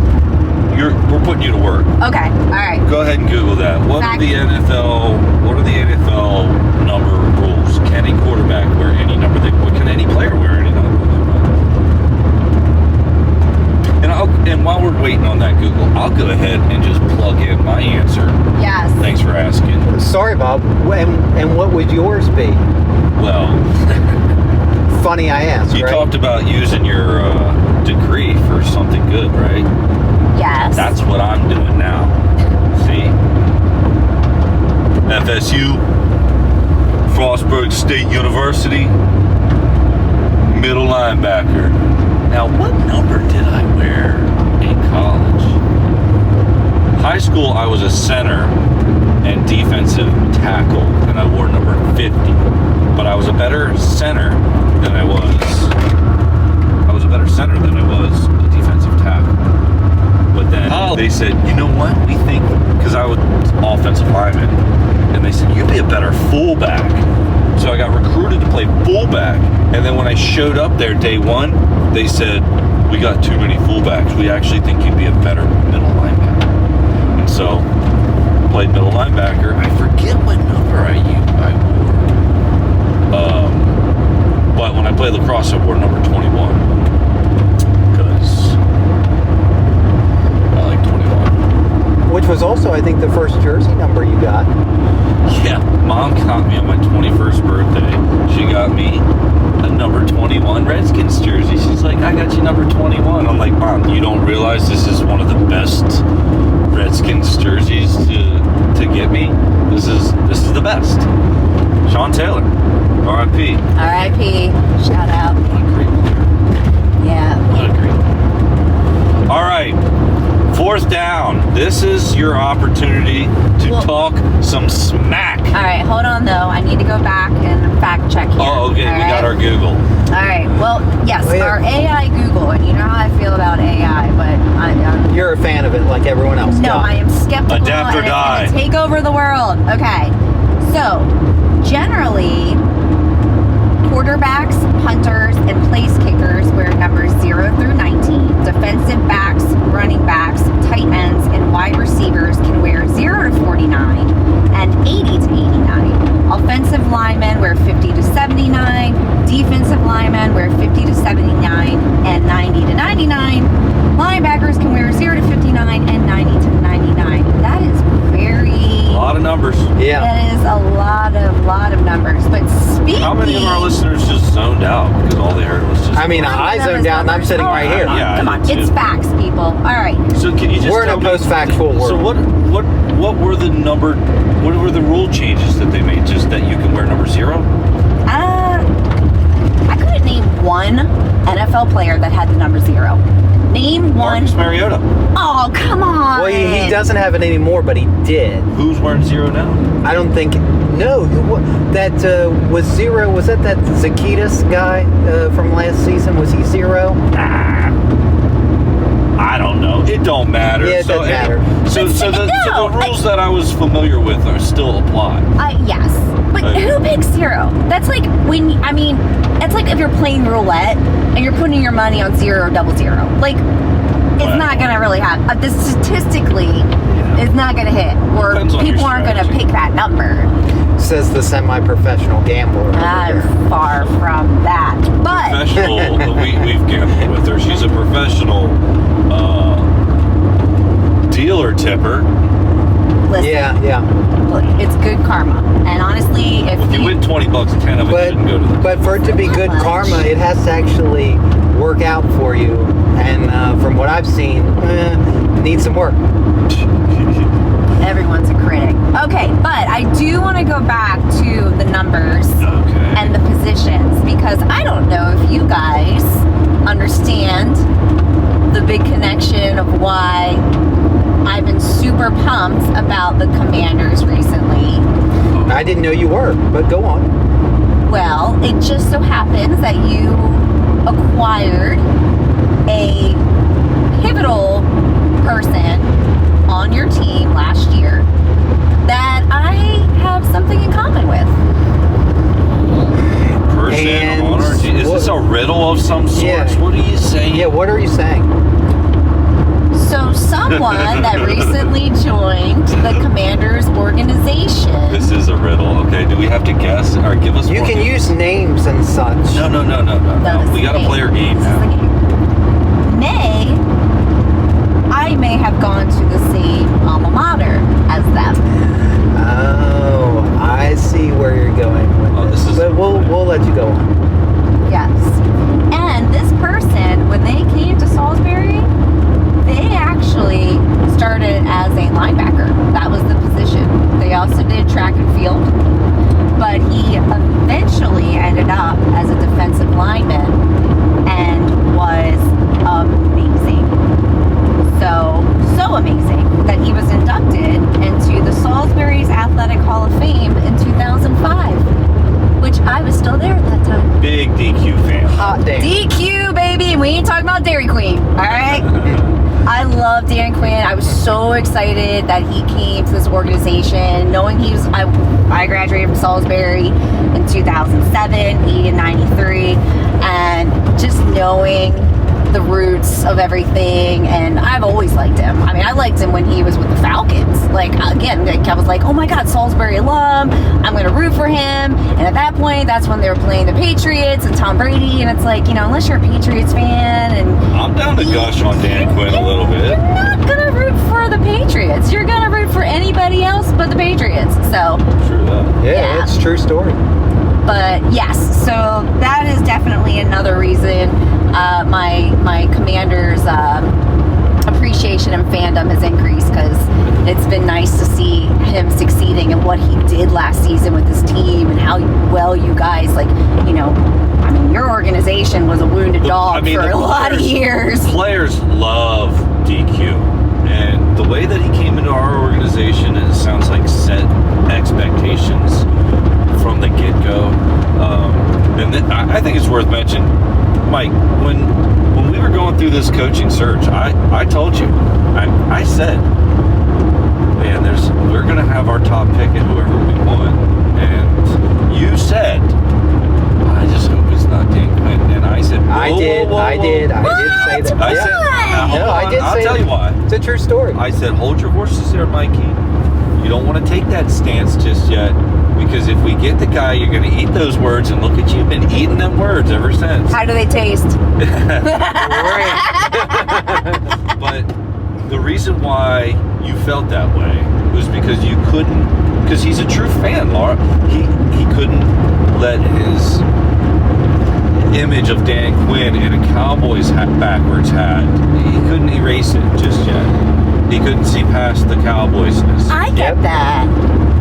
We're putting you to work. Okay, all right. Go ahead and Google that. What are the NFL number rules? Can a quarterback wear any number? Can any player wear any number? And while we're waiting on that Google, I'll go ahead and just plug in my answer. Yes. Thanks for asking. Sorry, Bob. And what would yours be? Well, Funny I asked, you right? talked about using your degree for something good, right? Yes. That's what I'm doing now. See? FSU, Frostburg State University, middle linebacker. Now, what number did I wear in college? High school, I was a center and defensive tackle, and I wore number 50. But I was a better center than I was a defensive tackle. But then they said, you know what? We think, because I was offensive lineman, and they said, you'd be a better fullback. So I got recruited to play fullback. And then when I showed up there day 1, they said, we got too many fullbacks. We actually think you'd be a better middle linebacker. And so played middle linebacker. I forget what number I wore. But when I played lacrosse, I think the first jersey number you got. Yeah, Mom got me on my 21st birthday. She got me a number 21 Redskins jersey. She's like, I got you number 21. I'm like, Mom, you don't realize this is one of the best Redskins jerseys to get me? This is the best. Sean Taylor, R.I.P. R.I.P. Shout out. What a great player. Yeah. What a great player. All right, 4th down. This is your opportunity to talk some smack. All right, hold on though. I need to go back and fact check here. Oh, okay. All We right? got our Google. All right. Well, yes, Oh, yeah. our AI Google, and you know how I feel about AI, but I'm You're a fan of it like everyone else. no, Go. I am skeptical. Adapt or and it's die. gonna take over the world. Okay. So, generally, quarterbacks, punters, and place kickers wear numbers 0 through 19. Defensive backs, running backs, tight ends, and wide receivers can wear 0 to 49 and 80 to 89. Offensive linemen wear 50 to 79. Defensive linemen wear 50 to 79 and 90 to 99. Linebackers can wear 0 to 59 and 90 to 99. That is very... A lot of numbers. Yeah. That is a lot of numbers. But speaking... How many of our listeners just zoned out because all they heard was just... I mean, I zoned out and I'm sitting right here. Yeah, Come I on, did it's too. facts, people. All right. So can you just We're in tell a me- post-factual world. So what were the number? What were the rule changes that they made? Just that you can wear number 0? I couldn't name one NFL player that had the number 0. Name one. Marcus Mariota. Oh, come on. Well, he doesn't have it anymore, but he did. Who's wearing 0 now? I don't think. No, that was 0. Was that Zacchaeus guy from last season? Was he 0? I don't know. It don't matter. Yeah, it doesn't matter. So the rules that I was familiar with are still apply. Yes. But Okay. who picks 0? That's like when, it's like if you're playing roulette and you're putting your money on 0 or double 0. Like, it's Well, not going to really happen. This statistically is not going to hit. Or Depends on your people aren't going to strategy. pick that number. Says the semi-professional gambler. over I'm there. far from that. But Professional. we've gambled with her. She's a professional dealer tipper. listen, Yeah. look, it's good karma. And honestly, If you win $20, 10 of it shouldn't go to the. But for it to be good Not much. karma, it has to actually work out for you. And from what I've seen, needs some work. everyone's a critic. Okay, but I do want to go back to the numbers Okay. and the positions because I don't know if you guys understand the big connection of why I've been super pumped about the Commanders recently. I didn't know you were, but go on. Well, it just so happens that you acquired a pivotal person on your team last year that I have something in common with. Person And on our team. Is this a riddle of some sort? Yeah. What are you saying? Yeah, what are you saying? So someone that recently joined the Commanders organization. This is a riddle. Okay, do we have to guess or give us? You more can hints? use names and such. No. this We is got to the play our game This is now. the game. I may have gone to the same alma mater as them. Oh, I see where you're going with Oh, this. this is- But we'll let you go on. Yes. And this person, when they came to Salisbury, they actually started as a linebacker. That was the position. They also did track and field. But he eventually ended up as a defensive lineman and was amazing. So amazing that he was inducted into the Salisbury's Athletic Hall of Fame in 2005, which I was still there at that time. Big DQ fan. Hot damn. DQ, baby. We ain't talking about Dairy Queen, all right? I love Dan Quinn. I was so excited that he came to this organization, knowing I graduated from Salisbury in 2007, he in 93, and just knowing the roots of everything, and I've always liked him. I mean, I liked him when he was with the Falcons. Like, again, I was like, oh my God, Salisbury alum, I'm going to root for him. And at that point, that's when they were playing the Patriots and Tom Brady, and it's like, unless you're a Patriots fan, and I'm down to gush on Dan Quinn a little bit. you're not going to root for the Patriots. You're gonna root for anybody else but the Patriots. So True that. Yeah, it's a true story. but yes, so that is definitely another reason my Commanders appreciation and fandom has increased, because it's been nice to see him succeeding in what he did last season with his team and how well you guys, like, you know, I mean, your organization was a wounded dog for a lot of years. Players love DQ, and the way that he came into our organization, it sounds like set expectations from the get-go. I think it's worth mentioning, Mike, when we were going through this coaching search, I told you, I said, man, we're going to have our top pick at whoever we want. And you said, I just hope it's not Dan Quinn. And I said, I did say that. I said, I'll tell you why. It's a true story. I said, hold your horses there, Mikey. You don't want to take that stance just yet, because if we get the guy, you're going to eat those words, and look at you, been eating them words ever since. How do they taste? But the reason why you felt that way was because you couldn't, because he's a true fan, Laura. He couldn't let his image of Dan Quinn in a Cowboys backwards hat, he couldn't erase it just yet. He couldn't see past the Cowboysness. I get that.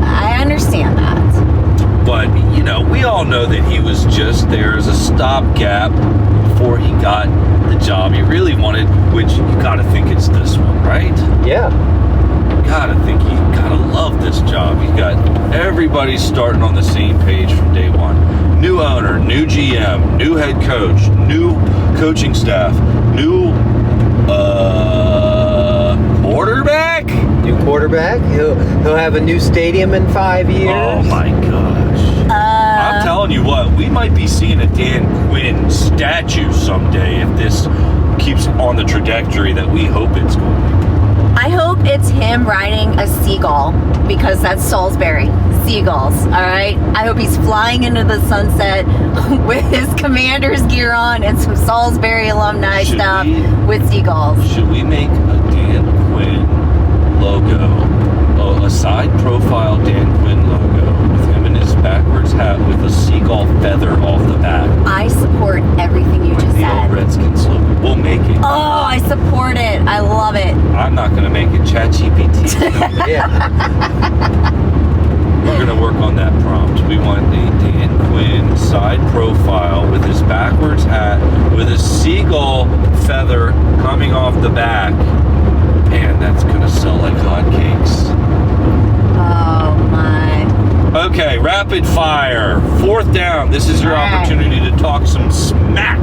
I understand that. But, you know, we all know that he was just there as a stopgap before he got the job he really wanted, which you gotta think it's this one, right? Yeah. Gotta think you gotta love this job. You got everybody starting on the same page from day one. New owner, new GM, new head coach, new coaching staff, new quarterback. New quarterback. He'll have a new stadium in 5 years. Oh my gosh. I'm telling you what, we might be seeing a Dan Quinn statue someday if this keeps on the trajectory that we hope it's going. I hope it's him riding a seagull, because that's Salisbury. Seagulls, all right? I hope he's flying into the sunset with his Commander's gear on and some Salisbury alumni stuff with seagulls. Should we make a Dan Quinn logo, a side profile Dan Quinn logo with him in his backwards hat with a seagull feather off the back? I support everything you just The said. old Redskins logo. We'll make it. Oh, I support it. I love it. I'm not going to make it. ChatGPT. Yeah. We're going to work on that prompt. We want a Dan Quinn side profile with his backwards hat, with a seagull feather coming off the back. Man, that's going to sell like hotcakes. Oh, my. Okay, rapid fire. 4th down. This is your All right. opportunity to talk some smack.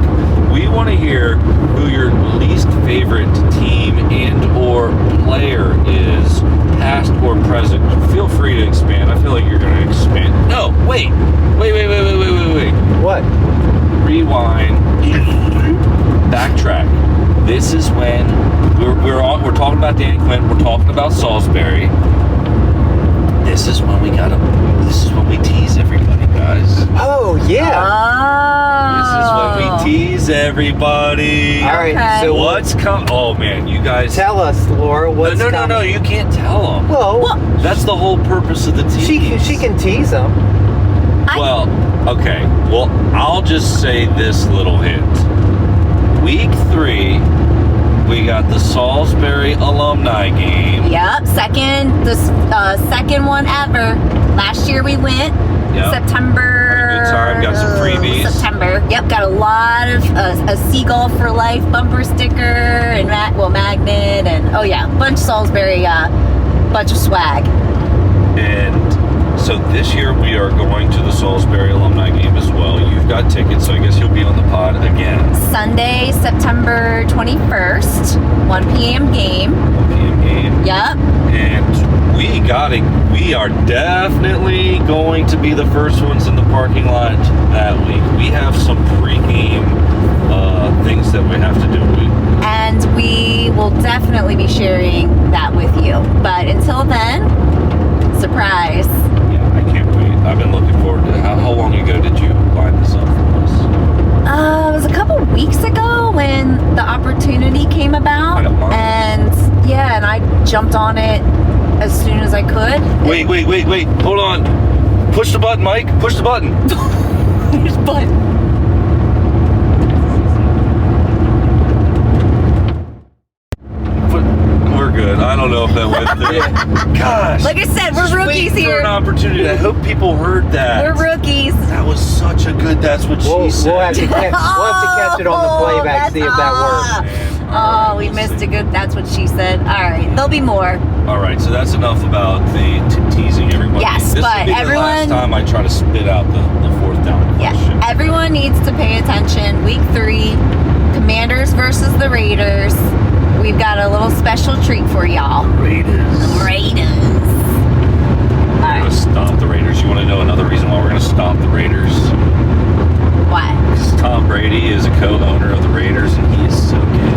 We want to hear who your least favorite team and or player is, past or present. Feel free to expand. I feel like you're going to expand. No, wait. What? Rewind. Backtrack. This is when we're talking about Dan Quinn. We're talking about Salisbury. This is when we tease everybody, guys. Oh, yeah. This is when we tease everybody. All right. Okay. So What's coming? Oh man, you guys. Tell us, Laura. What's No, coming? you can't tell them. Well, That's the whole purpose of the tease. she can tease them. Well, okay. Well, I'll just say this little hint. Week 3, we got the Salisbury alumni game. Yep, second one ever. Last year we went. Yep. September. Had a good time, got some freebies. September. Yep, got a lot of a Seagull for Life bumper sticker and magnet, and bunch of Salisbury, bunch of swag. And so this year we are going to the Salisbury alumni game as well. You've got tickets, so I guess you'll be on the pod again. Sunday, September 21st, 1 p.m. game. 1 p.m. game. Yep. And we are definitely going to be the first ones in the parking lot that week. We have some pre-game things that we have to do. And we will definitely be sharing that with you. But until then, surprise. Yeah, I can't wait. I've been looking forward to it. How long ago did you line this up for us? It was a couple weeks ago when the opportunity came about. Like a month. And I jumped on it as soon as I could. Wait. Hold on. Push the button, Mike. Push the button. But we're good. I don't know if that went there. Gosh. like I said, we're Just rookies waiting for here. an opportunity. I hope people heard that. We're rookies. That was such a good. That's what she said. We'll have to catch it on the playback, see if that works. Man. Oh, All right, we we'll missed see. a good. That's what she said. All right, there'll be more. All right, so that's enough about the teasing everybody. Yes, this but will be everyone- the last time I try to spit out the fourth down Yes, question. everyone needs to pay attention. Week 3, Commanders versus the Raiders. We've got a little special treat for y'all. Raiders. Raiders. We're All gonna right, stop the Raiders. You want to know another reason why we're gonna stop the Raiders? what? Because Tom Brady is a co-owner of the Raiders, and he is so good.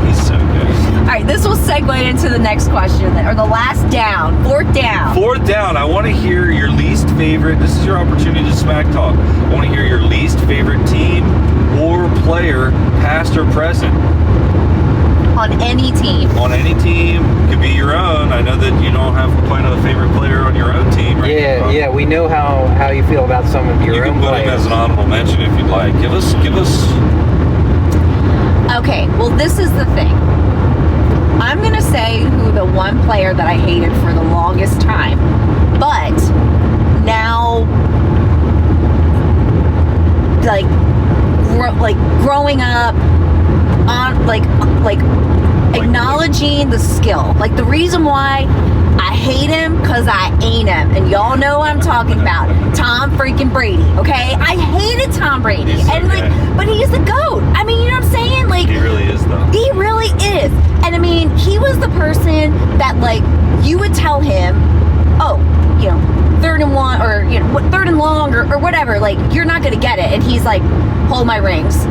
He's so good. All right, this will segue into the next question, or the last down, 4th down. Fourth down. I want to hear your least favorite. This is your opportunity to smack talk. I want to hear your least favorite team or player, past or present. On any team. On any team, could be your own. I know that you don't have quite a favorite player on your own team, right? Yeah, we know how you feel about some of You your can own put him players. as an honorable mention if you'd like. Give us. Okay, well, this is the thing. I'm going to say who the one player that I hated for the longest time. But now, growing up, on like acknowledging the skill. Like, the reason why I hate him, because I ain't him. And y'all know what I'm talking about. Tom freaking Brady, okay? I hated Tom Brady. He's so and good. but he's the GOAT. I mean, you know what I'm saying? Like, He really is, though. he really is. And I mean, he was the person that, like, you would tell him, oh, you know, 3rd and 1, or, you know, 3rd and long, or whatever, like, you're not going to get it. And he's like, hold my rings.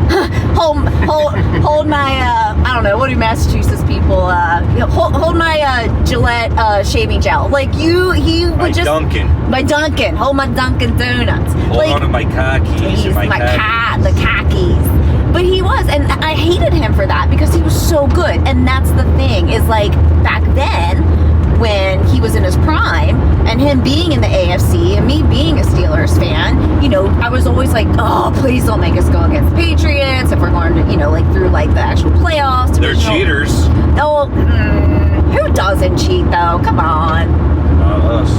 hold my, I don't know, what do Massachusetts people, hold my Gillette shaving gel. Like, he would My just... Duncan. My Duncan. Hold my Dunkin' Donuts. Hold like, on to my khakis. He's and my khakis. the khakis. But he was, and I hated him for that because he was so good. And that's the thing, is like, back then, when he was in his prime, and him being in the AFC, and me being a Steelers fan, you know, I was always like, oh, please don't make us go against the Patriots if we're going to, you know, like, through, like, the actual playoffs. They're divisional- cheaters. No, who doesn't cheat, though? Come on. Not us.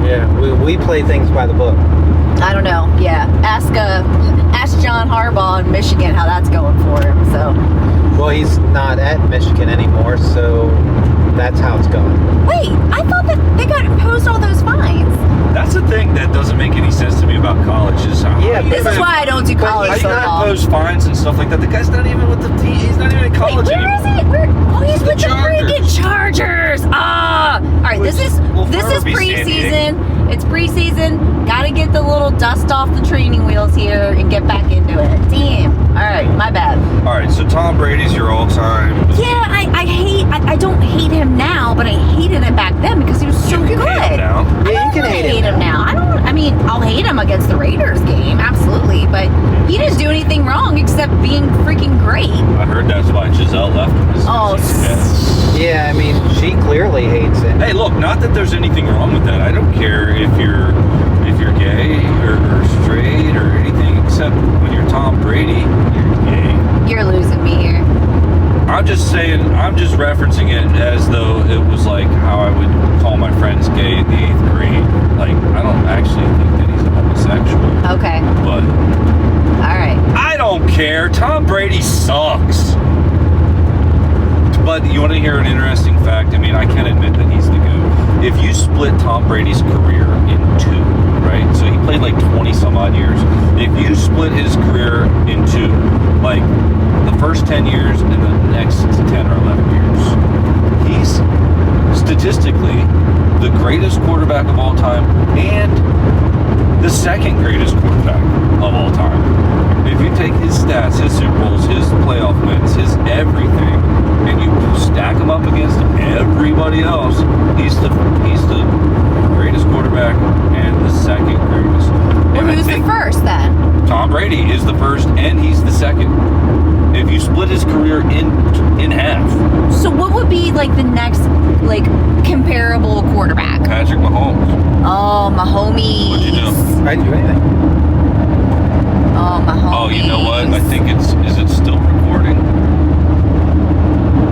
Yeah, we play things by the book. I don't know. Yeah, ask John Harbaugh in Michigan how that's going for him. So, Well, he's not at Michigan anymore, so that's how it's going. wait, I thought that they got imposed all those fines. That's the thing that doesn't make any sense to me about college. Is how Yeah, you This is even- why I don't do how college you gonna football. impose fines and stuff like that? The guy's not even with the team. He's not even in Wait, college where anymore. is he? Oh, he's The with the Chargers. freaking Chargers. Ah, all right. Which This is will forever be San preseason. It's preseason. Got to get the little dust off the training wheels here and get back into it. Damn. All right, my bad. All right, so Tom Brady's your all-time. Yeah, I don't hate him now, but I hated him back then because he was so You can good. hate him now. I Yeah, you don't can really hate him now. I mean, I'll hate him against the Raiders game, absolutely, but he didn't do anything wrong except being freaking great. I heard that's why Giselle left him. Oh, Yeah, I mean, she clearly hates it. Hey, look, not that there's anything wrong with that. I don't care if you're gay or straight or anything, except when you're Tom Brady, you're gay. you're losing me here. I'm just saying, I'm just referencing it as though it was like how I would call my friends gay in the 8th grade. Like, I don't actually think that he's a homosexual, Okay, but all right. I don't care. Tom Brady sucks. But you want to hear an interesting fact? I mean, I can admit that he's the GOAT. If you split Tom Brady's career in 2, right? So he played like 20 some odd years. If you split his career in 2, like the first 10 years and the next 10 or 11 years, he's statistically the greatest quarterback of all time and the second greatest quarterback of all time. If you take his stats, his Super Bowls, his playoff wins, his everything, and you stack him up against everybody else, he's the greatest quarterback and the second greatest. Well, And I who's the think first then? Tom Brady is the first and he's the second. If you split his career in half, would be like the next like comparable quarterback? Patrick Mahomes. Oh, Mahomes. What'd you do? I didn't do anything. Oh, Mahomes. Oh, you know what? I think is it still recording?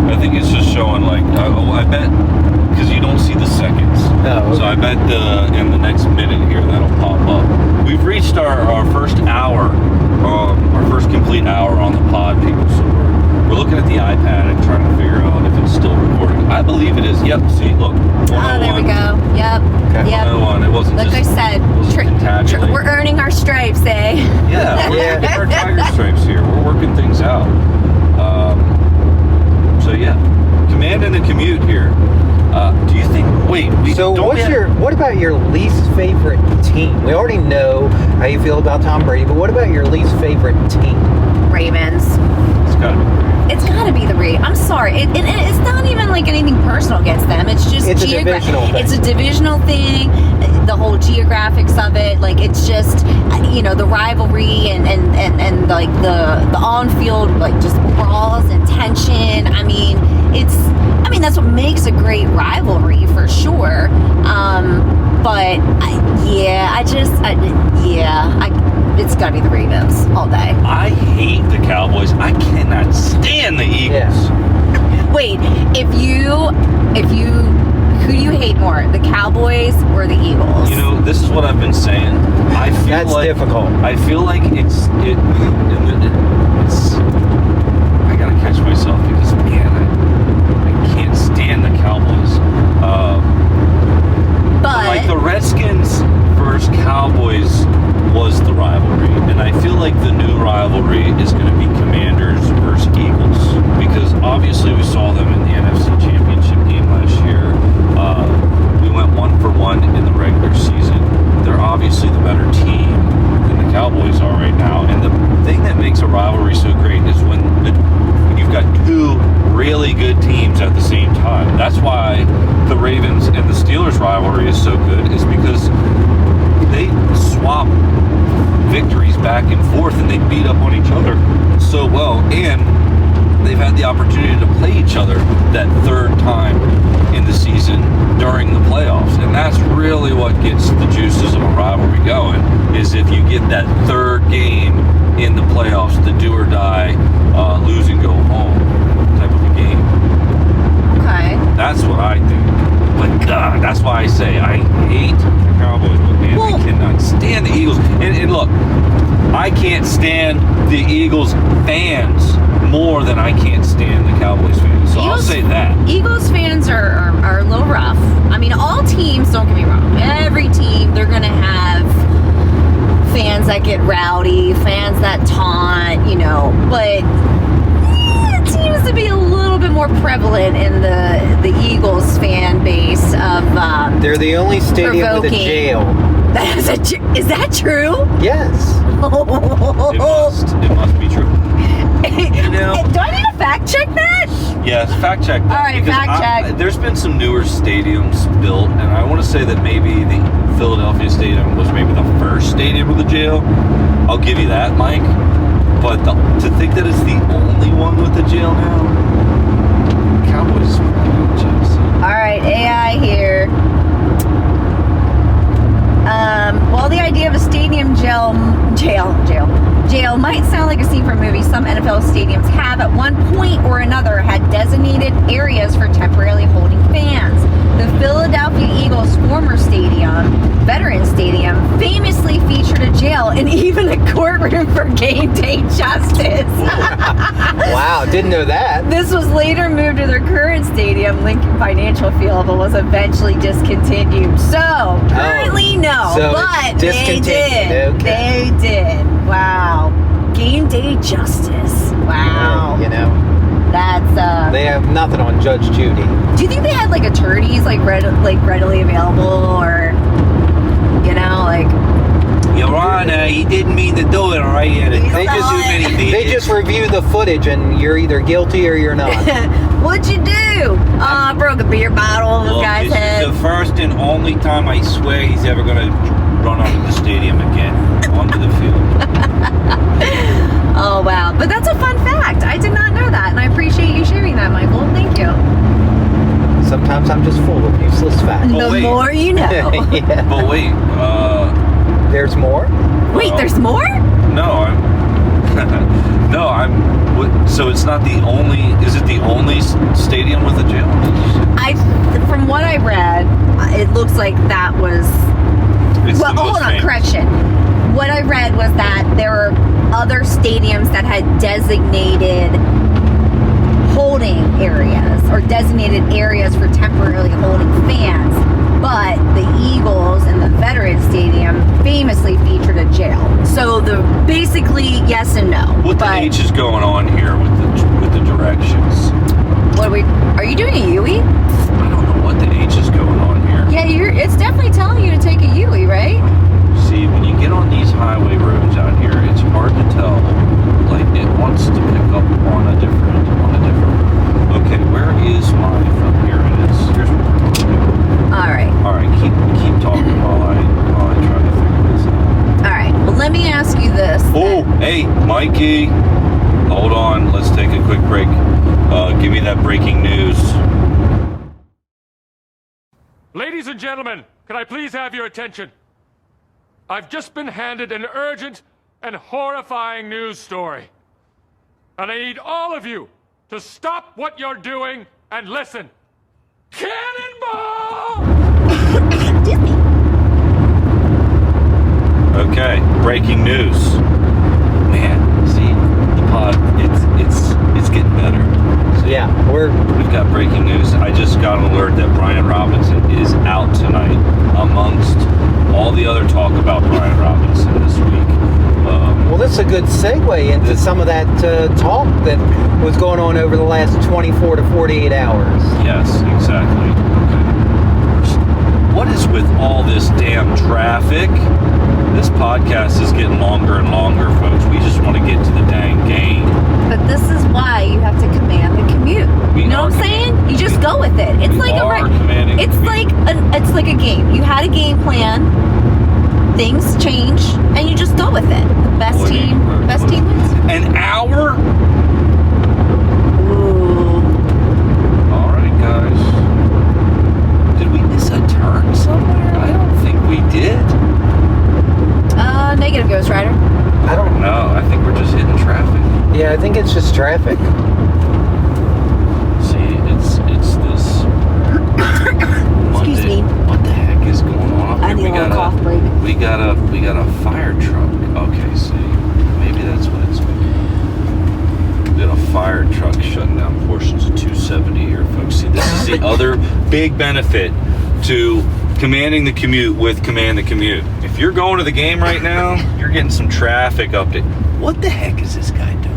I think it's just showing like, I bet, because you don't see the seconds. Oh, So I bet in the next minute here that'll pop up. We've reached our first hour, our first complete hour on the pod, people. So we're looking at the iPad and trying to figure out if it's still recording. I believe it is. Yep. See, look. Oh, there we go. Yep. Okay. Yep. 101. It wasn't Like just, I said, confabulating. we're earning our stripes, eh? Yeah, we're getting our tiger stripes here. We're working things out. So yeah, Command and the Commute here. Do you think? Wait. So what about your least favorite team? We already know how you feel about Tom Brady, but what about your least favorite team? Ravens. It's gotta be. It's gotta be the Ravens. I'm sorry. It's not even like anything personal against them. It's just It's a divisional thing. It's a divisional thing. The whole geographics of it, like it's just the rivalry and like the on-field like just brawls and tension. I mean that's what makes a great rivalry for sure. It's gotta be the Ravens all day. I hate the Cowboys. I cannot stand the Eagles. Yeah. Wait, who do you hate more, the Cowboys or the Eagles? You know, this is what I've been saying. I feel That's like difficult. I feel like it's. I gotta catch myself because man, I can't stand the Cowboys. but Like the Redskins versus Cowboys was the rivalry, and I feel like the new rivalry is going to be Commanders versus Eagles, because obviously we saw them in the NFC Championship game last year. We went 1-for-1 in the regular season. They're obviously the better team than the Cowboys are right now, and the thing that makes a rivalry so great is when you've got two really good teams at the same time. That's why the Ravens and the Steelers rivalry is so good, is because they swap victories back and forth and they beat up on each other so well, and they've had the opportunity to play each other that third time in the season during the playoffs, and that's really what gets the juices of a rivalry going, is if you get that third game in the playoffs, the do or die, lose and go home type of a game. okay. That's what I think. But God, that's why I say I hate the Cowboys, but man, I cannot stand the Eagles. And look, I can't stand the Eagles fans more than I can't stand the Cowboys fans. So I'll say that. Eagles fans are a little rough. I mean, all teams, don't get me wrong. Every team, they're going to have fans that get rowdy, fans that taunt, but it seems to be a little bit more prevalent in the Eagles fan base of They're the only stadium with a provoking. jail. Is that true? Yes. It must be true. Do I need to fact check that? Yes, fact check that. All right, because fact check. There's been some newer stadiums built, and I want to say that maybe the Philadelphia Stadium was maybe the first stadium with a jail. I'll give you that, Mike. But to think that it's the only one with a jail now, Cowboys. All right, AI here. While the idea of a stadium jail might sound like a scene from a movie, some NFL stadiums have at one point or another had designated areas for temporarily holding fans. The Philadelphia Eagles' former stadium, Veterans Stadium, famously featured a jail and even a courtroom for game day justice. Wow, didn't know that. This was later moved to their current stadium, Lincoln Financial Field, but was eventually discontinued. So, currently no, So but it's they discontinued. did. Okay. They did. Wow. Game day justice. Wow. That's They have nothing on Judge Judy. Do you think they had like attorneys readily available, or Your Honor, he didn't mean to do it, all right? They just review the footage, and you're either guilty or you're not. what'd you do? I broke a beer bottle on this guy's head. This is the first and only time I swear he's ever going to run onto the stadium again, onto the field. Oh wow, but that's a fun fact. I did not know that, and I appreciate you sharing that, Michael. Thank you. Sometimes I'm just full of useless facts. Oh, the wait. more you know. Yeah. But wait, There's more? Wait, Well, there's more? no, so it's not the only, is it the only stadium with a jail? From what I read, it looks like that was. It's Well, the most hold on, famous. correction. What I read was that there were other stadiums that had designated holding areas or designated areas for temporarily holding fans, but the Eagles and the Veterans Stadium famously featured a jail. So basically yes and no. What the but H is going on here with the directions? are you doing a Yui? I don't know what the H is going on here. Yeah, it's definitely telling you to take a Yui, right? See, when you get on these highway roads out here, it's hard to tll. Like, it wants to pick up on a different. Okay, where is my phone? Here it is. Here's what we're going to do. All right. All right, keep talking while I try to figure this out. All right. Well, let me ask you this. Oh, hey, Mikey. Hold on. Let's take a quick break. Give me that breaking news. Ladies and gentlemen, can I please have your attention? I've just been handed an urgent and horrifying news story. And I need all of you to stop what you're doing and listen. Cannonball! Okay, breaking news. Man, see, the pod, it's getting better. See, Yeah, we've got breaking news. I just got an alert that Brian Robinson is out tonight, amongst all the other talk about Brian Robinson this week. well, this is a good segue into some of that talk that was going on over the last 24 to 48 hours. Yes, exactly. Okay. What is with all this damn traffic? This podcast is getting longer and longer, folks. We just want to get to the dang game. But this is why you have to command the commute. We You know are what I'm saying? You just go with it. It's We like are commanding the it's commute. it's like a game. You had a game plan. Things change, and you just go with it. The best team wins. An hour? Ooh. All right, guys. Did we miss a turn somewhere? I don't think we did. Negative, Ghost Rider. I don't No, I think we're just hitting traffic. Yeah, I think it's just traffic. See, it's this Monday. Excuse me. What the heck is going on? I Here need a little got cough break. We got a fire truck. Okay, see, maybe that's what it's. We got a fire truck shutting down portions of 270 here, folks. See, this is the other big benefit to commanding the commute with Command the Commute. If you're going to the game right now, you're getting some traffic update. What the heck is this guy doing?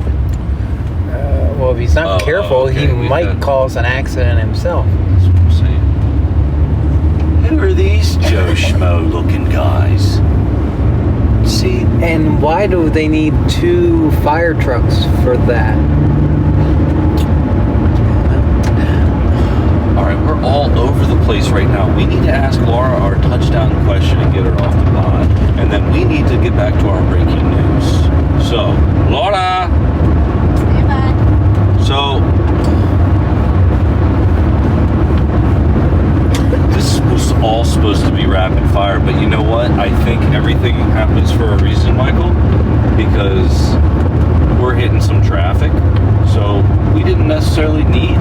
Well, if he's not careful, okay, he we've might got- cause an accident himself. That's what I'm saying. Who are these Joe Schmo looking guys? See, And why do they need 2 fire trucks for that? all right, we're all over the place right now. We need to ask Laura our touchdown question and get her off the pod. And then we need to get back to our breaking news. So, Laura! Hey, bud. So, this was all supposed to be rapid fire, but you know what? I think everything happens for a reason, Michael, because we're hitting some traffic, so we didn't necessarily need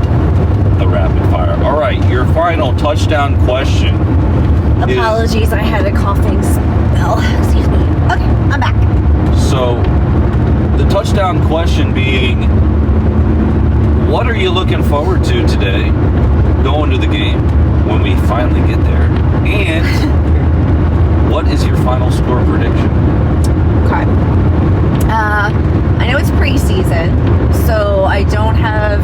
a rapid fire. All right, your final touchdown question is... Apologies, I had a coughing spell. Excuse me. Okay, I'm back. So, the touchdown question being, what are you looking forward to today, going to the game, when we finally get there? And what is your final score prediction? Okay. I know it's preseason, so I don't have,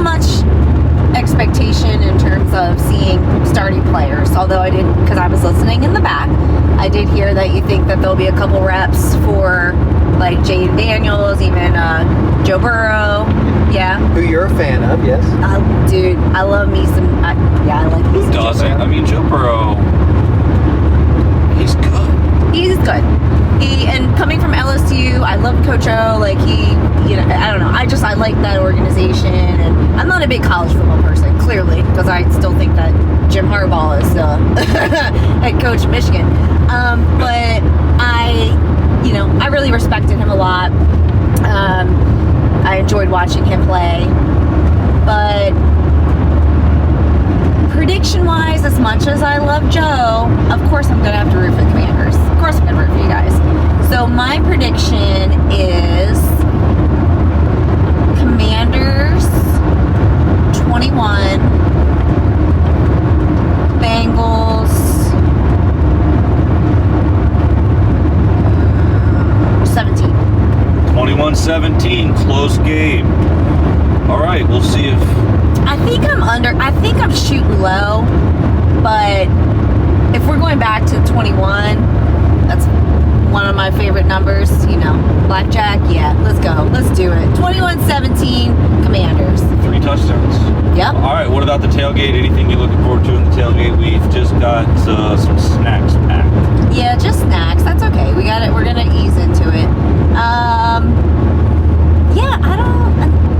much expectation in terms of seeing starting players. Although I did, because I was listening in the back, I did hear that you think that there'll be a couple reps for like Jaden Daniels, even Joe Burrow. Yeah. Who you're a fan of, yes? Dude, I love me some. I like me Who some Joe doesn't? Burrow. I mean, Joe Burrow, he's good. He's good. And coming from LSU, I love Coach O. Like I don't know. I like that organization, and I'm not a big college football person, clearly, because I still think that Jim Harbaugh is head coach of Michigan. But I really respected him a lot. I enjoyed watching him play. But prediction-wise, as much as I love Joe, of course I'm going to have to root for the Commanders. Of course I'm going to root for you guys. So my prediction is Commanders 21, Bengals 17. 21-17, close game. All right, we'll see if... I think I'm shooting low, but if we're going back to 21, that's one of my favorite numbers, blackjack. Yeah, let's go. Let's do it. 21-17, Commanders. 3 touchdowns. Yep. All right, what about the tailgate? Anything you're looking forward to in the tailgate? We've just got some snacks packed. Yeah, just snacks. That's okay. We're gonna ease into it.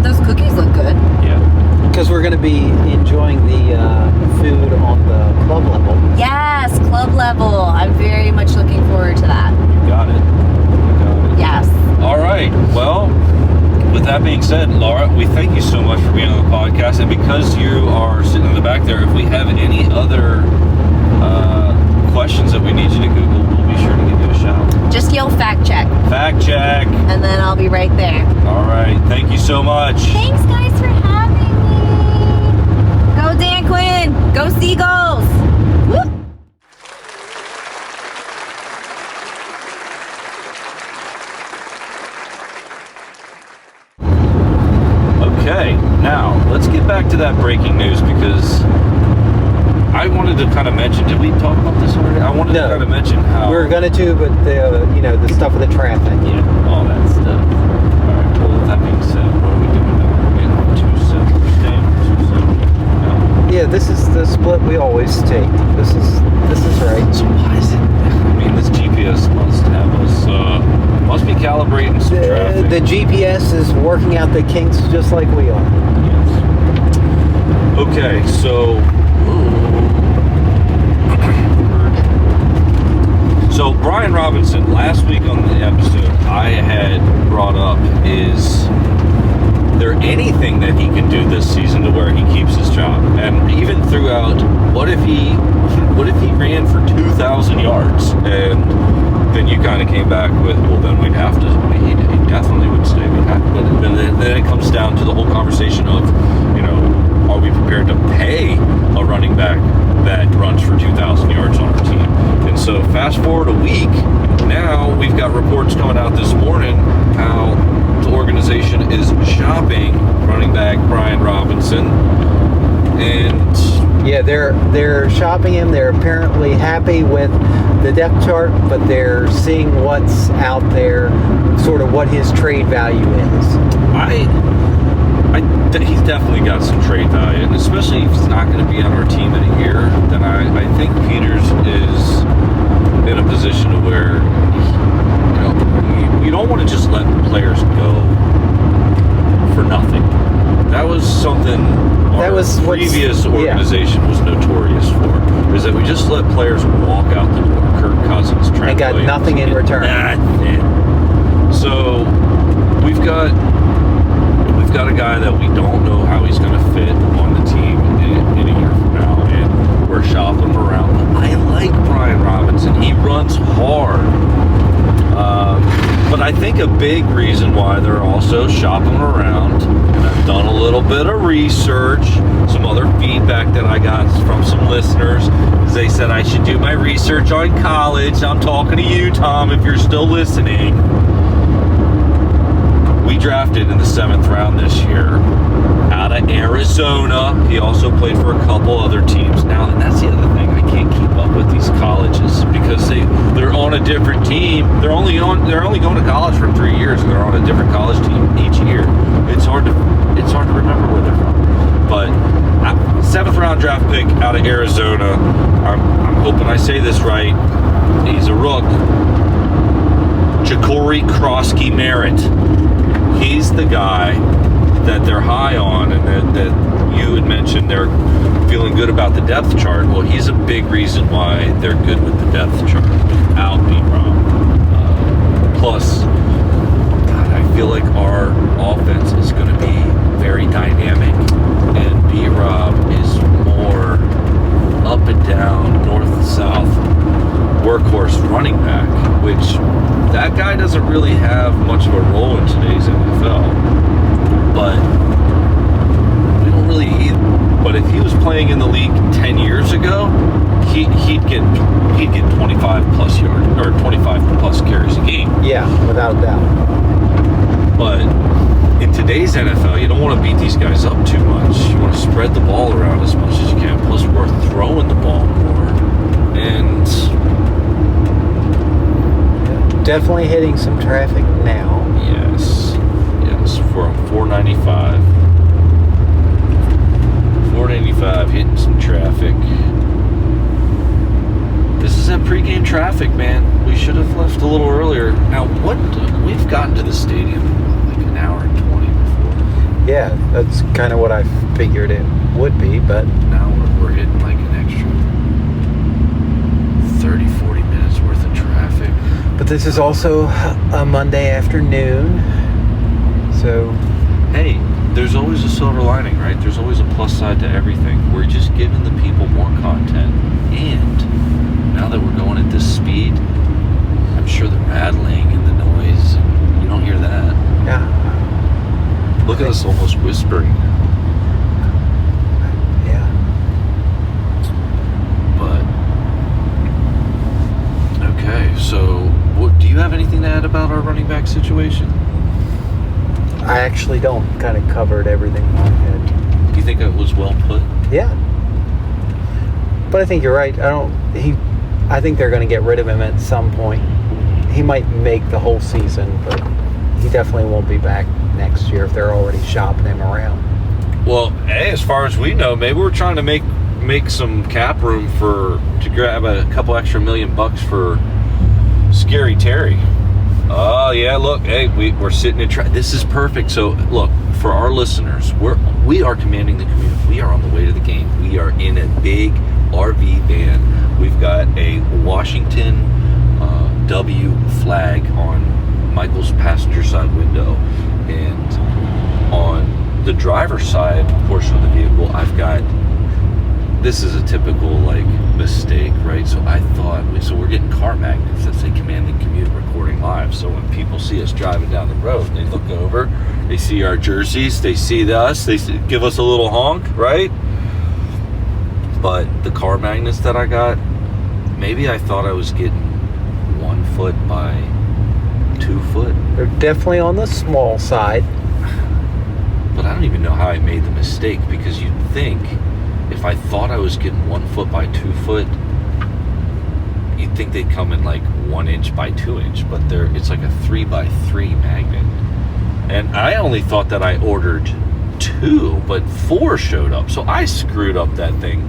Those cookies look good. Yeah. Because we're going to be enjoying the food on the club level. Yes, club level. I'm very much looking forward to that. Got it. Yes. All right. Well, with that being said, Laura, we thank you so much for being on the podcast. And because you are sitting in the back there, if we have any other questions that we need you to Google, we'll be sure to give you a shout. Just yell fact check. Fact check. And then I'll be right there. All right. Thank you so much. Thanks, guys, for having me. Go Dan Quinn. Go Seagulls. Whoop. Okay, now let's get back to that breaking news because I wanted to kind of mention. Did we talk about this already? I wanted to kind of mention how We were going to, but the stuff with the traffic. Yeah, all that stuff. All right. Well, with that being said, what are we doing now? We're getting on 2-7. We're staying on 2-7. Yeah, this is the split we always take. This is right. So why is it? I mean, this GPS must have us. Must be calibrating some traffic. The GPS is working out the kinks just like we are. Yes. Okay, so. So Brian Robinson, last week on the episode, I had brought up, is there anything that he can do this season to where he keeps his job? And even throughout, what if he ran for 2,000 yards? And then you kind of came back with, well, then we'd have to. He definitely would stay. But then it comes down to the whole conversation of, are we prepared to pay a running back that runs for 2,000 yards on our team? And so fast forward a week, now we've got reports coming out this morning how the organization is shopping running back Brian Robinson. And yeah, they're shopping him. They're apparently happy with the depth chart, but they're seeing what's out there, sort of what his trade value is. He's definitely got some trade value, and especially if he's not going to be on our team in a year, then I think Peters is in a position to where you don't want to just let players go for nothing. That was something our previous organization was notorious for, is that we just let players walk out the door. Kirk Cousins, Trent and got Williams, nothing in return. So we've got a guy that we don't know how he's going to fit on the team in a year from now, and we're shopping him around. I like Brian Robinson. He runs hard. But I think a big reason why they're also shopping him around, and I've done a little bit of research, some other feedback that I got from some listeners, is they said I should do my research on college. I'm talking to you, Tom, if you're still listening. We drafted in the 7th round this year out of Arizona. He also played for a couple other teams now, and that's the other thing. I can't keep up with these colleges because they're on a different team. They're only going to college for 3 years, and they're on a different college team each year. It's hard to remember where they're from. But 7th round draft pick out of Arizona. I'm hoping I say this right. He's a rook. Ja'Cory Krosky Merritt. He's the guy that they're high on, and that you had mentioned they're feeling good about the depth chart. Well, he's a big reason why they're good with the depth chart without B-Rob. Plus, God, I feel like our offense is going to be very dynamic, and B-Rob is more up and down, north and south workhorse running back, which that guy doesn't really have much of a role in today's NFL. But we don't really need. But if he was playing in the league 10 years ago, he'd get 25 plus yards or 25 plus carries a game. Yeah, without doubt. But in today's NFL, you don't want to beat these guys up too much. You want to spread the ball around as much as you can. Plus, we're throwing the ball more, and definitely hitting some traffic now. Yes, for 495. 495 hitting some traffic. This is that pregame traffic, man. We should have left a little earlier. Now, we've gotten to the stadium like an hour and 20 before. Yeah, that's kind of what I figured it would be, but now we're hitting like an extra 30, 40 minutes worth of traffic. But this is also a Monday afternoon, so hey, there's always a silver lining, right? There's always a plus side to everything. We're just giving the people more content, and now that we're going at this speed, I'm sure the rattling and the noise, you don't hear that. yeah. Look at us almost whispering. Yeah. But okay, so do you have anything to add about our running back situation? I actually don't. Kind of covered everything in my head. Do you think it was well put? Yeah. But I think you're right. I think they're going to get rid of him at some point. He might make the whole season, but he definitely won't be back next year if they're already shopping him around. Well, hey, as far as we know, maybe we're trying to make some cap room to grab a couple extra $1 million for Scary Terry. Oh yeah, look, hey, we're sitting in this is perfect. So look, for our listeners, we are commanding the commute. We are on the way to the game. We are in a big RV van. We've got a Washington W flag on Michael's passenger side window, and on the driver's side portion of the vehicle, I've got. This is a typical like mistake, right? So I thought, we're getting car magnets that say Command the Commute recording live. So when people see us driving down the road, they look over, they see our jerseys, they see us, they give us a little honk, right? But the car magnets that I got, maybe I thought I was getting 1 foot by 2 foot. They're definitely on the small side. But I don't even know how I made the mistake, because you'd think if I thought I was getting 1 foot by 2 foot, you'd think they'd come in like 1 inch by 2 inch, but it's like a 3 by 3 magnet. And I only thought that I ordered 2, but 4 showed up. So I screwed up that thing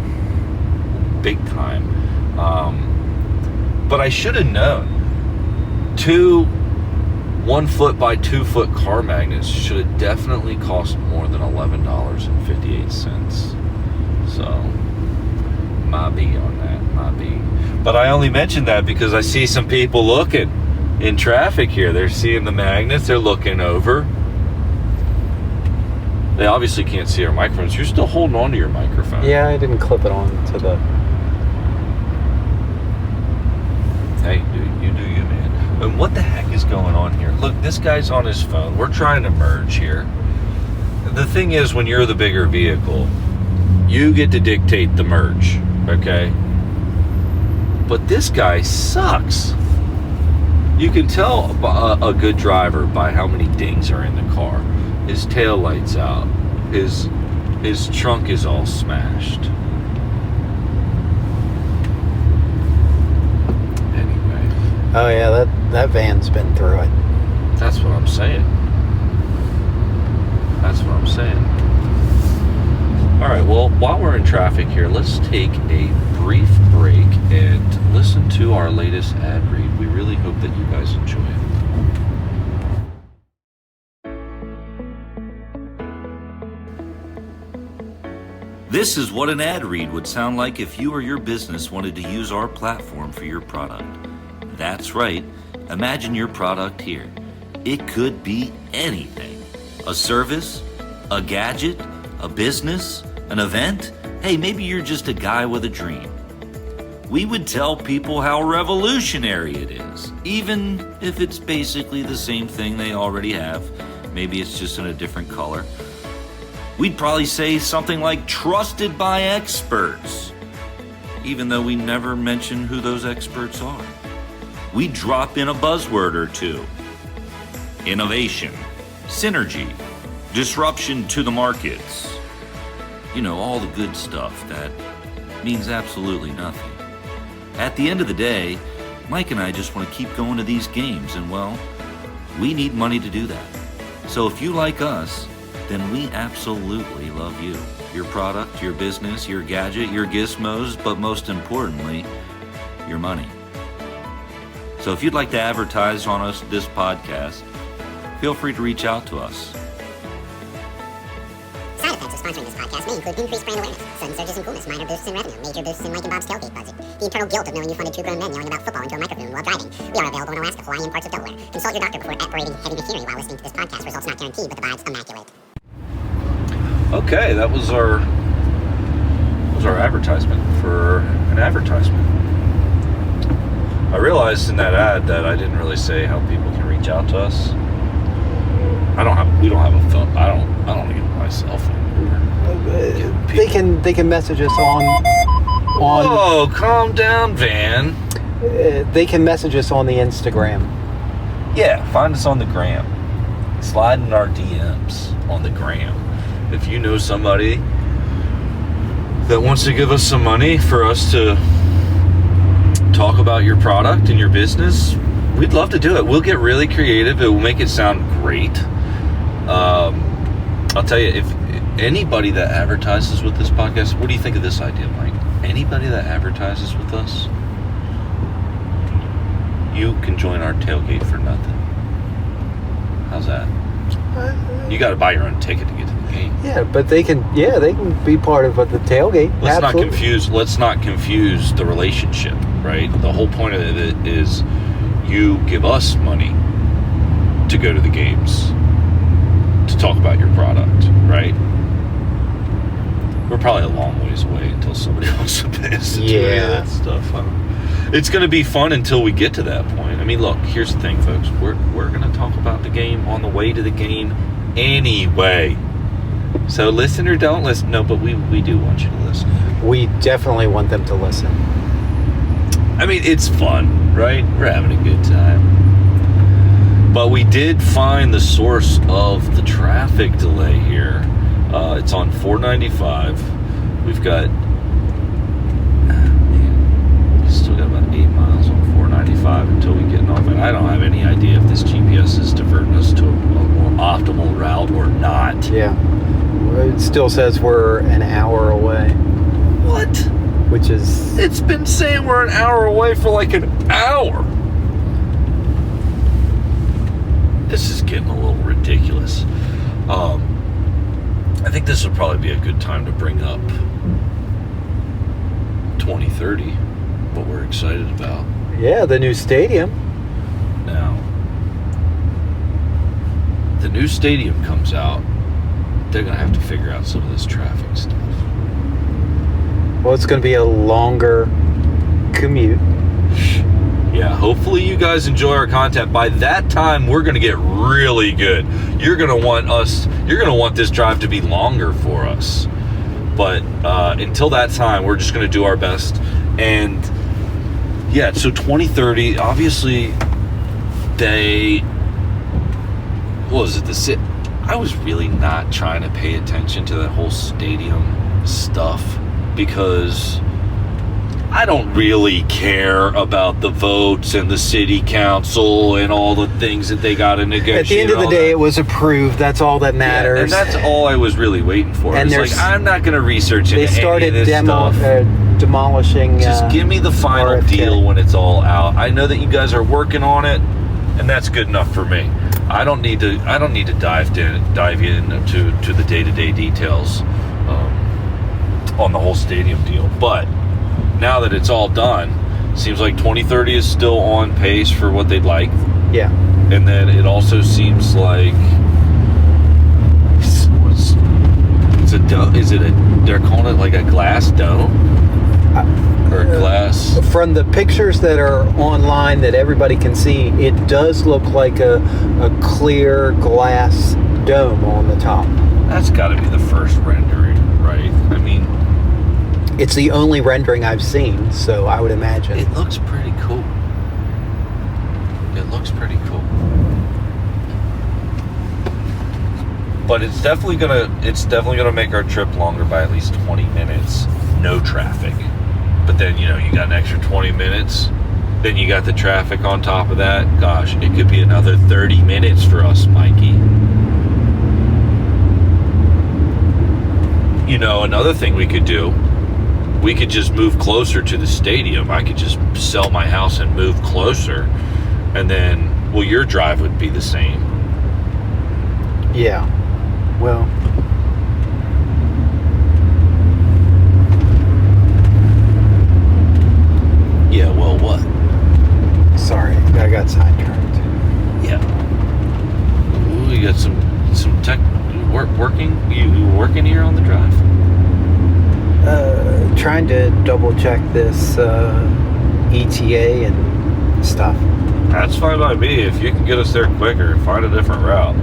big time. But I should have known. 2 1 foot by 2 foot car magnets should have definitely cost more than $11.58. So, my B on that, my B. But I only mentioned that because I see some people looking in traffic here. They're seeing the magnets, they're looking over. They obviously can't see our microphones. You're still holding on to your microphone. Yeah, I didn't clip it on to the... Hey, you do you, man. And what the heck is going on here? Look, this guy's on his phone. We're trying to merge here. The thing is, when you're the bigger vehicle, you get to dictate the merge, okay? But this guy sucks. You can tell a good driver by how many dings are in the car. His tail light's out. His trunk is all smashed. Anyway. Oh yeah, that van's been through it. That's what I'm saying. That's what I'm saying. All right, well, while we're in traffic here, let's take a brief break and listen to our latest ad read. We really hope that you guys enjoy it. This is what an ad read would sound like if you or your business wanted to use our platform for your product. That's right. Imagine your product here. It could be anything. A service, a gadget, a business, an event. Hey, maybe you're just a guy with a dream. We would tell people how revolutionary it is, even if it's basically the same thing they already have. Maybe it's just in a different color. We'd probably say something like trusted by experts, even though we never mention who those experts are. We'd drop in a buzzword or two. Innovation, synergy, disruption to the markets. You know, all the good stuff that means absolutely nothing. At the end of the day, Mike and I just want to keep going to these games, and well, we need money to do that. So if you like us, then we absolutely love you. Your product, your business, your gadget, your gizmos, but most importantly, your money. So if you'd like to advertise on us this podcast, feel free to reach out to us. Side effects of sponsoring this podcast may include increased brand awareness, sudden surges in coolness, minor boosts in revenue, major boosts in Mike and Bob's tailgate budget, the eternal guilt of knowing you funded two grown men yelling about football into a microphone while driving. We are available in Alaska, Hawaii, and parts of Delaware. Consult your doctor before operating heavy machinery while listening to this podcast. Results not guaranteed, but the vibes immaculate. Okay, that was our advertisement for an advertisement. I realized in that ad that I didn't really say how people can reach out to us. We don't have a phone. I don't give my cell phone number. They can message us on. Whoa, calm down, Van. They can message us on the Instagram. Yeah, find us on the gram. Slide in our DMs on the gram. If you know somebody that wants to give us some money for us to talk about your product and your business, we'd love to do it. We'll get really creative. It will make it sound great. I'll tell you, if anybody that advertises with this podcast, what do you think of this idea, Mike? Anybody that advertises with us, you can join our tailgate for nothing. How's that? You got to buy your own ticket to get to the game. Yeah, but they can be part of the tailgate. Let's Absolutely. not confuse the relationship, right? The whole point of it is you give us money to go to the games to talk about your product, right? We're probably a long ways away until somebody wants to pay us to do any of that stuff. It's going to be fun until we get to that point. I mean, look, here's the thing, folks. We're going to talk about the game on the way to the game anyway. So listen or don't listen. No, but we do want you to listen. We definitely want them to listen. I mean, it's fun, right? We're having a good time. But we did find the source of the traffic delay here. It's on 495. We've got... still got about 8 miles on 495 until we get off. And I don't have any idea if this GPS is diverting us to a more optimal route or not. Yeah. It still says we're an hour away. What? Which is... It's been saying we're an hour away for like an hour. This is getting a little ridiculous. I think this would probably be a good time to bring up 2030. What we're excited about. Yeah, the new stadium. Now, the new stadium comes out, they're going to have to figure out some of this traffic stuff. Well, it's going to be a longer commute. Yeah, hopefully you guys enjoy our content. By that time, we're going to get really good. You're going to want this drive to be longer for us. But until that time, we're just going to do our best. And yeah, so 2030, obviously, I was really not trying to pay attention to that whole stadium stuff because I don't really care about the votes and the city council and all the things that they got to negotiate. At the end of the day, it was approved. That's all that matters. Yeah, and that's all I was really waiting for. And it's like, I'm not going to research into they started any of this stuff. Demolishing. Just give me the final RFK. deal when it's all out. I know that you guys are working on it, and that's good enough for me. I don't need to dive in to the day-to-day details. on the whole stadium deal. But now that it's all done, seems like 2030 is still on pace for what they'd like. Yeah. And then it also seems like they're calling it like a glass dome or glass. From the pictures that are online that everybody can see, it does look like a clear glass dome on the top. That's got to be the first rendering, right? I mean, it's the only rendering I've seen, so I would imagine it looks pretty cool. It looks pretty cool. But it's definitely gonna make our trip longer by at least 20 minutes. No traffic. But then, you got an extra 20 minutes. Then you got the traffic on top of that. Gosh, it could be another 30 minutes for us, Mikey. Another thing we could do, we could just move closer to the stadium. I could just sell my house and move closer. And then, your drive would be the same. Yeah. Well, yeah, well, what? Sorry, I got sidetracked. Yeah. Ooh, you got some tech working? You working here on the drive? Trying to double check this ETA and stuff. That's fine by me. If you can get us there quicker, find a different route.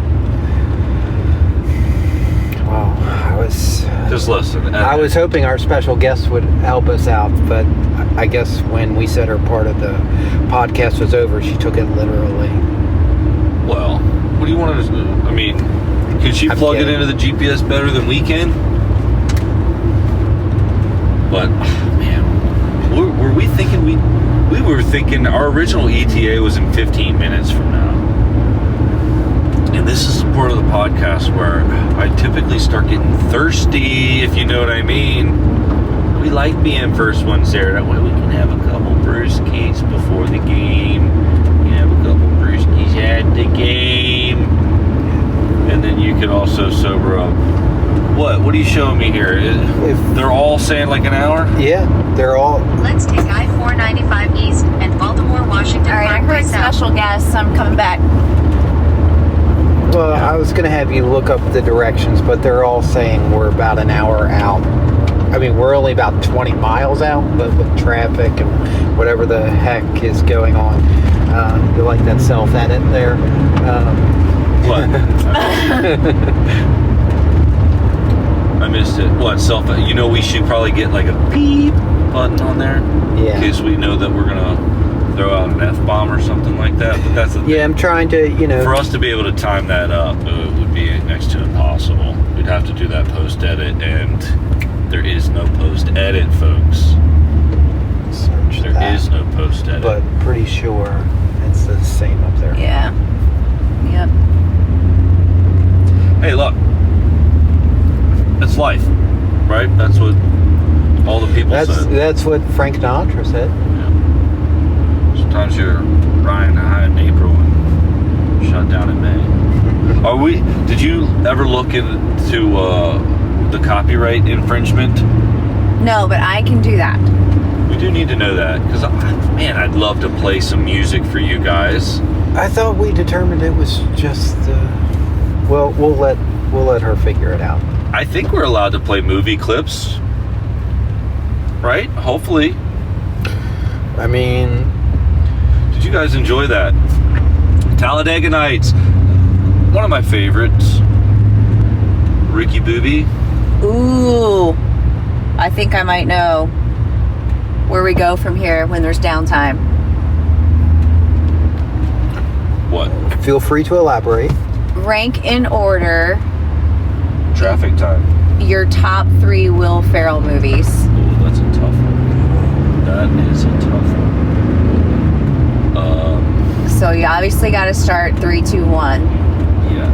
Well, just listen. I was hoping our special guest would help us out, but I guess when we said her part of the podcast was over, she took it literally. Well, what do you want to do? I mean, can she plug it into the GPS better than we can? But, man, were we thinking we were thinking our original ETA was in 15 minutes from now. And this is the part of the podcast where I typically start getting thirsty, if you know what I mean. We like being first ones there. That way we can have a couple brewskis before the game. You have a couple brewskis at the game. And then you can also sober up. What are you showing me here? If they're all saying like an hour? Yeah, they're all. Let's take I-495 East and Baltimore, Washington. All right, I heard special guests. I'm coming back. Well, I was going to have you look up the directions, but they're all saying we're about an hour out. I mean, we're only about 20 miles out, but with traffic and whatever the heck is going on. You like that self-edit there? What? I missed it. What, we should probably get like a beep button on there. Yeah. In case we know that we're going to throw out an F-bomb or something like that. But that's the thing. Yeah, I'm trying to, For us to be able to time that up, it would be next to impossible. We'd have to do that post-edit, and there is no post-edit, folks. There is no post-edit. But pretty sure it's the same up there. Yeah. Yep. Hey, look. It's life, right? That's what all the people said. That's what Frank Sinatra said. Yeah. Sometimes you're riding high in April and shut down in May. Did you ever look into the copyright infringement? No, but I can do that. We do need to know that, because, man, I'd love to play some music for you guys. I thought we determined it was just, we'll let her figure it out. I think we're allowed to play movie clips, right? Hopefully. I mean, did you guys enjoy that? Talladega Nights, one of my favorites. Ricky Bobby. Ooh, I think I might know where we go from here when there's downtime. What? Feel free to elaborate. Rank in order traffic time. Your top 3 Will Ferrell movies. Ooh, that's a tough one. That is a tough one. So you obviously got to start 3, 2, 1. Yeah.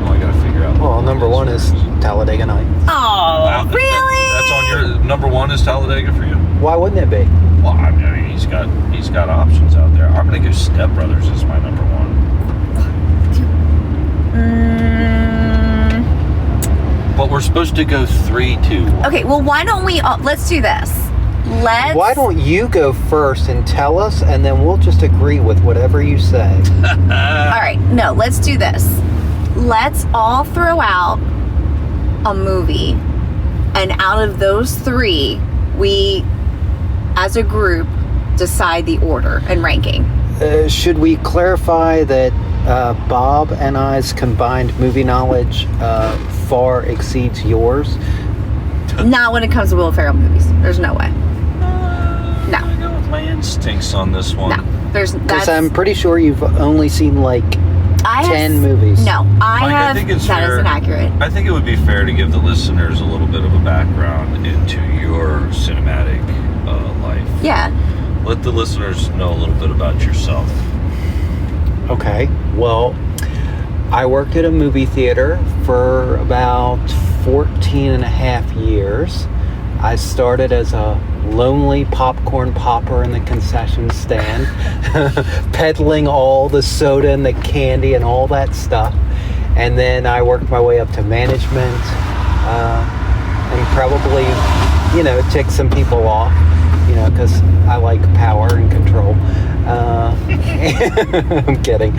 Well, I got to figure out. Well, number 1 is Talladega Nights. Oh, wow, really? That's on your number 1 is Talladega for you. Why wouldn't it be? Well, I mean, he's got options out there. I'm gonna go Step Brothers as my number 1. But we're supposed to go 3, 2, 1. Okay, well, why don't we... let's do this. Why don't you go first and tell us, and then we'll just agree with whatever you say. All right, no, let's do this. Let's all throw out a movie, and out of those 3, we, as a group, decide the order and ranking. Should we clarify that Bob and I's combined movie knowledge far exceeds yours? Not when it comes to Will Ferrell movies. There's no way. No. I go with my instincts on this one. No. Because I'm pretty sure you've only seen like 10 movies. No, Mike, I think it's that fair. is inaccurate. I think it would be fair to give the listeners a little bit of a background into your cinematic life. Yeah. Let the listeners know a little bit about yourself. Okay. Well, I worked at a movie theater for about 14 and a half years. I started as a lonely popcorn popper in the concession stand, peddling all the soda and the candy and all that stuff. And then I worked my way up to management, and probably, ticked some people off, because I like power and control. I'm kidding.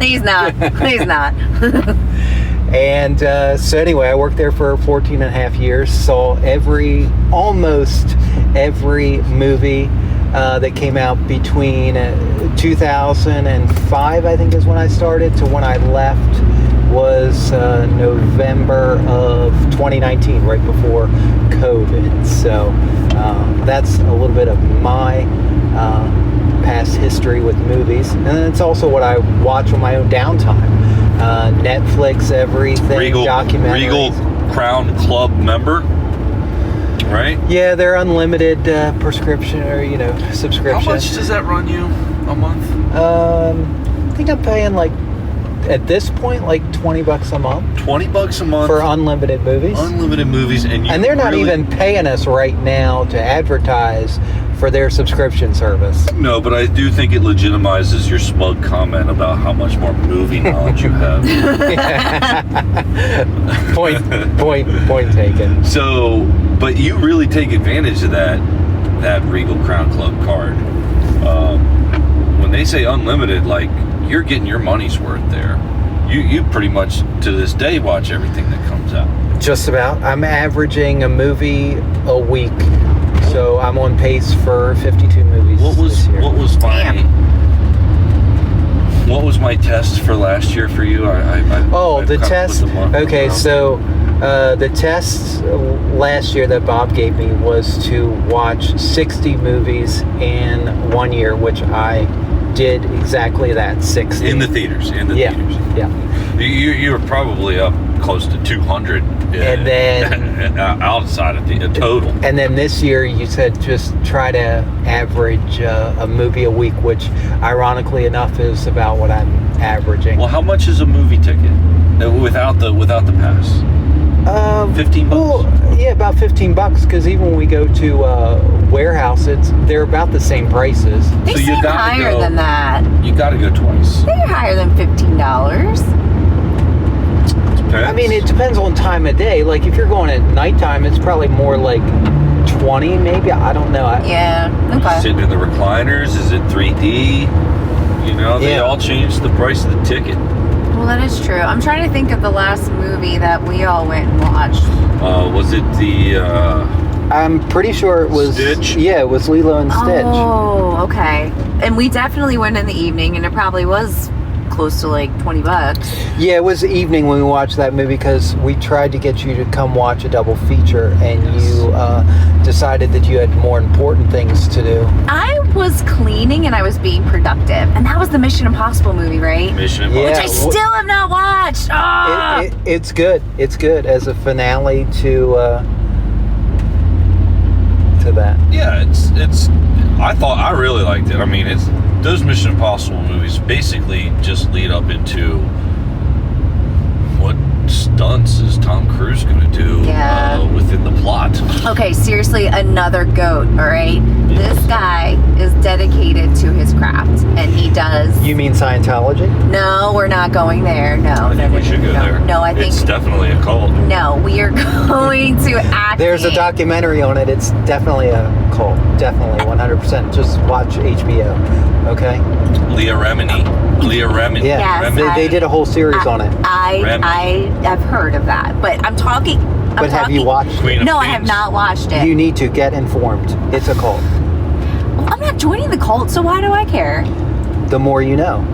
He's not. He's not. And so anyway, I worked there for 14 and a half years, saw almost every movie that came out between 2005, I think is when I started, to when I left was November of 2019, right before COVID. So that's a little bit of my past history with movies. And then it's also what I watch on my own downtime. Netflix, everything, documentaries. Regal Crown Club member, right? Yeah, they're unlimited prescription or subscription. How much does that run you a month? I think I'm paying at this point $20 a month. $20 a month for unlimited movies. Unlimited movies, and they're not even paying us right now to advertise for their subscription service. No, but I do think it legitimizes your smug comment about how much more movie knowledge you have. Point taken. So, but you really take advantage of that Regal Crown Club card. When they say unlimited, you're getting your money's worth there. You pretty much to this day watch everything that comes out. Just about. I'm averaging a movie a week. So I'm on pace for 52 movies this year. What was my test for last year for you? The test. Okay, so the test last year that Bob gave me was to watch 60 movies in 1 year, which I did exactly that, 60. In the theaters. Theaters. Yeah. You were probably up close to 200. And then outside of the total. And then this year you said just try to average a movie a week, which ironically enough is about what I'm averaging. Well, how much is a movie ticket without the pass? $15. Well, yeah, about $15. Because even when we go to warehouse, they're about the same prices. They seem higher than that. You got to go twice. They're higher than $15. I mean, it depends on time of day. If you're going at nighttime, it's probably more like 20, maybe. I don't know. Yeah. Okay. Sitting in the recliners, is it 3D? They all changed the price of the ticket. Well, that is true. I'm trying to think of the last movie that we all went and watched. Was it the... I'm pretty sure it was... Stitch? Yeah, it was Lilo and Stitch. Oh, okay. And we definitely went in the evening, and it probably was close to $20. Yeah, it was the evening when we watched that movie because we tried to get you to come watch a double feature, and you decided that you had more important things to do. I was cleaning and I was being productive, and that was the Mission Impossible movie, right? Mission Impossible. Which I still have not watched. It's good. It's good as a finale to that. Yeah, it's. I really liked it. I mean, those Mission Impossible movies basically just lead up into what stunts is Tom Cruise going to do within the plot. Okay, seriously, another GOAT, all right? This guy is dedicated to his witchcraft, and he does. You mean Scientology? No, we're not going there. No, I think we should go there. No, I think it's definitely a cult. No, we are going to act. There's a documentary on it. It's definitely a cult. Definitely, 100%. Just watch HBO. Okay. Leah Remini. Yeah, Yes, they did a whole series on it. I have heard of that, but I'm talking. But have you watched Queen it? of No, I Thieves. have not watched it. You need to get informed. It's a cult. Well, I'm not joining the cult, so why do I care? The more you know.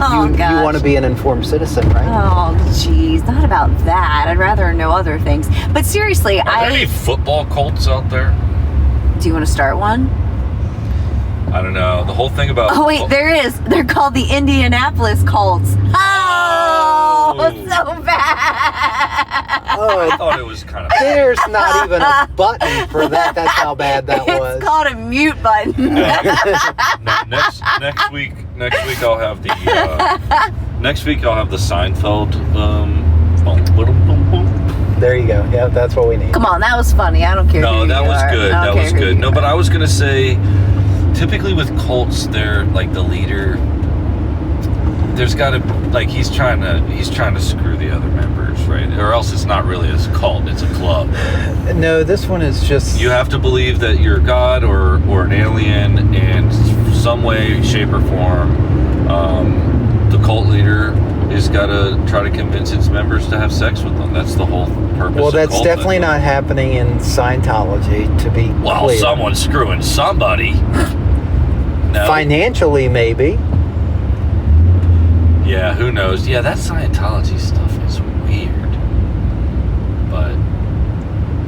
Oh, you gosh. want to be an informed citizen, right? Oh, geez, not about that. I'd rather know other things. But seriously, Are there any football cults out there? Do you want to start one? I don't know. The whole thing about... Oh, wait, there is. They're called the Indianapolis Colts. Oh, so bad. Oh, I thought it was kind of... there's not even a button for that. That's how bad that was. It's called a mute button. next week I'll have the Seinfeld There you go. Yeah, that's what we need. Come on, that was funny. I don't care. No, who that you was are. good. I don't That care was who good. you No, but are. I was gonna say, typically with cults, they're like the leader. There's got to he's trying to screw the other members, right? Or else it's not really a cult; it's a club. No, this one is just... You have to believe that you're God or an alien in some way, shape, or form. The cult leader has got to try to convince its members to have sex with them. That's the whole purpose. Well, of that's cult, definitely not happening in Scientology, to be clear. Someone's screwing somebody. No. Financially, maybe. Yeah, who knows? Yeah, that Scientology stuff is weird. But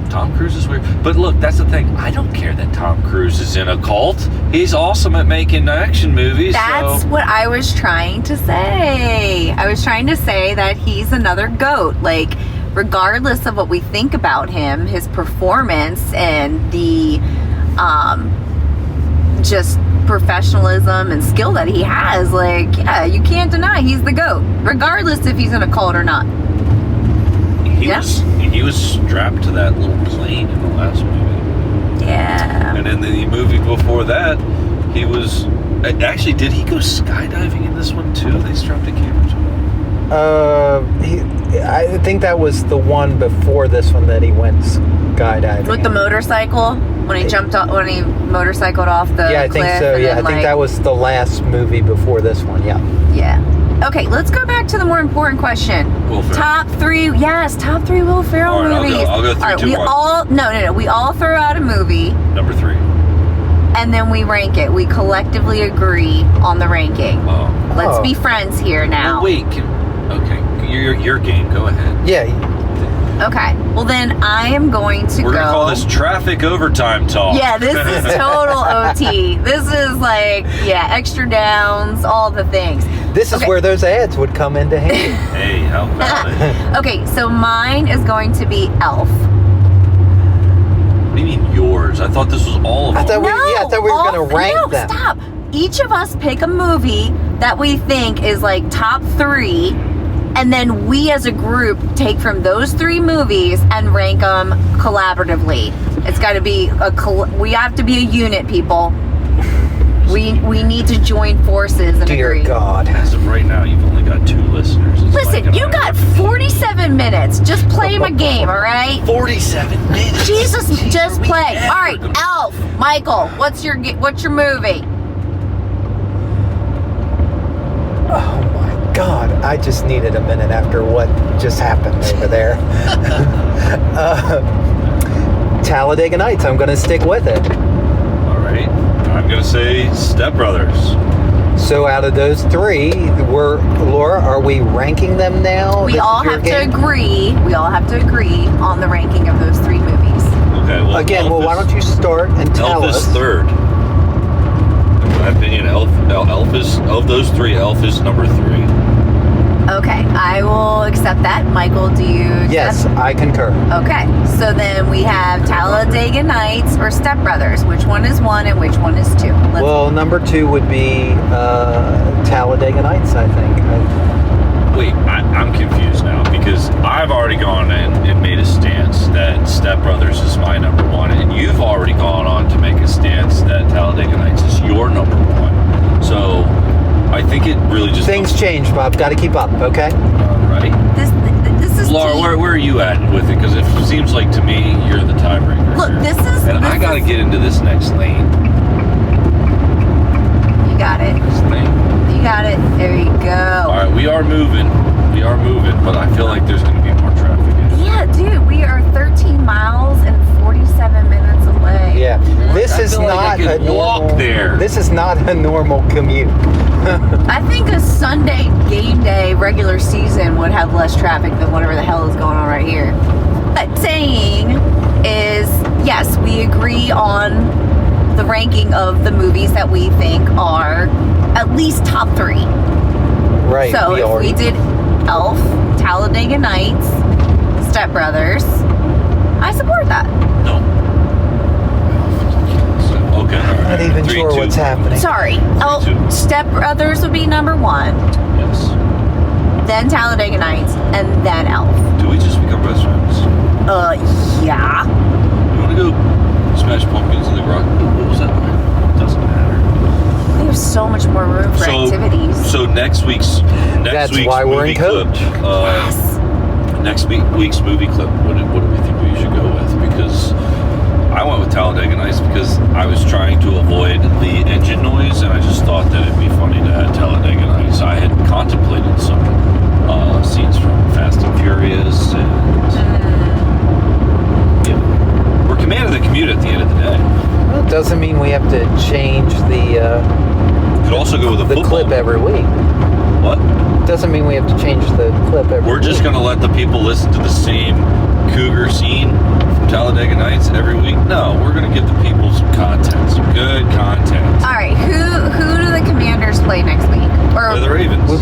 Tom Cruise is weird. But look, that's the thing. I don't care that Tom Cruise is in a cult. He's awesome at making action movies. That's what I was trying to say. I was trying to say that he's another GOAT. Like, regardless of what we think about him, his performance and the just professionalism and skill that he has, like, yeah, you can't deny he's the GOAT, regardless if he's in a cult or not. He was strapped to that little plane in the last movie. Yeah. And in the movie before that, he was... Actually, did he go skydiving in this one too? They strapped a camera to him. I think that was the one before this one that he went skydiving. With the motorcycle, when he motorcycled off the Yeah, I think cliff, so. and Yeah, then, I think that was the last movie before this one. Yeah. Yeah. Okay, let's go back to the more important question. Will Ferrell. Top three Will Ferrell All right, movies. I'll go 3, all right, 2, we 1. all we all throw out a movie Number 3. and then we rank it. We collectively agree on the ranking. Oh. Let's Oh. be friends here now. Oh, wait. Okay. Your game. Go ahead. Yeah. Okay. Well, then I am going to We're go. going to call this traffic overtime talk. Yeah, this is total OT. This is like, extra downs, all the things. This is Okay. where those ads would come into handy. Hey, how about it? Okay, so mine is going to be Elf. What do you mean yours? I thought this was all of them. I thought we were going to rank them. Stop. Each of us pick a movie that we think is like top 3, and then we as a group take from those 3 movies and rank them collaboratively. It's got to be we have to be a unit, people. We need to join forces and Dear agree. God. As of right now, you've only got 2 listeners. It's Listen, Mike and you I. got 47 minutes. Just play my game, all right? 47 minutes. Jesus, just play. All right, Elf. Michael, what's your movie? Oh my God. I just needed a minute after what just happened over there. Talladega Nights. I'm going to stick with it. All right. I'm going to say Step Brothers. So out of those 3, Laura, are we ranking them now? We This all is your have game? to agree. We all have to agree on the ranking of those 3 movies. Okay. Well, Again, why don't you start and tell Elf us? is 3rd. In my opinion, Elf is, of those 3, Elf is number 3. Okay, I will accept that. Michael, do you accept? Yes, I concur. Okay, so then we have Talladega Nights or Step Brothers. Which one is 1 and which one is 2? Well, number 2 would be Talladega Nights, I think. Wait, I'm confused now because I've already gone and made a stance that Step Brothers is my number 1, and you've already gone on to make a stance that Talladega Nights is your number 1. really just Things change, Bob. Got to keep up, okay? Right. This is Laura, where are you at with it? Because it seems like to me you're the tiebreaker. Look, here. this is. And I got to get into this next lane. You got it. This lane. You got it. There you go. All right, we are moving, but I feel like there's going to be more traffic. Yeah, dude, we are 13 miles and 47 minutes away. Yeah. This is not a normal. There. This is not a normal commute. I think a Sunday game day regular season would have less traffic than whatever the hell is going on right here. But saying is, yes, we agree on the ranking of the movies that we think are at least top 3. Right. So if we did Elf, Talladega Nights, Step Brothers, I support that. No. Okay. All right. Not even sure what's happening. Sorry. Elf, Step Brothers would be number 1. Yes. Then Talladega Nights, and then Elf. Do we just become best friends? Yeah. You want to go smash pumpkins in the rock? What was that? Doesn't matter. We have so much more room for activities. So next week's That's why we're movie in coach. clip. Yes. Next week's movie clip. What do we think we should go with? Because I went with Talladega Nights because I was trying to avoid the engine noise, and I just thought that it'd be funny to add Talladega Nights. I had contemplated some scenes from Fast and Furious, and we're Command the Commute at the end of the day. Well, it doesn't mean we have to change the. Could also go with the clip every week. What? Doesn't mean we have to change the clip every week. We're just going to let the people listen to the same cougar scene from Talladega Nights every week? No, we're going to give the people some content, some good content. All right, who do the Commanders play next week? Or Play the Ravens. We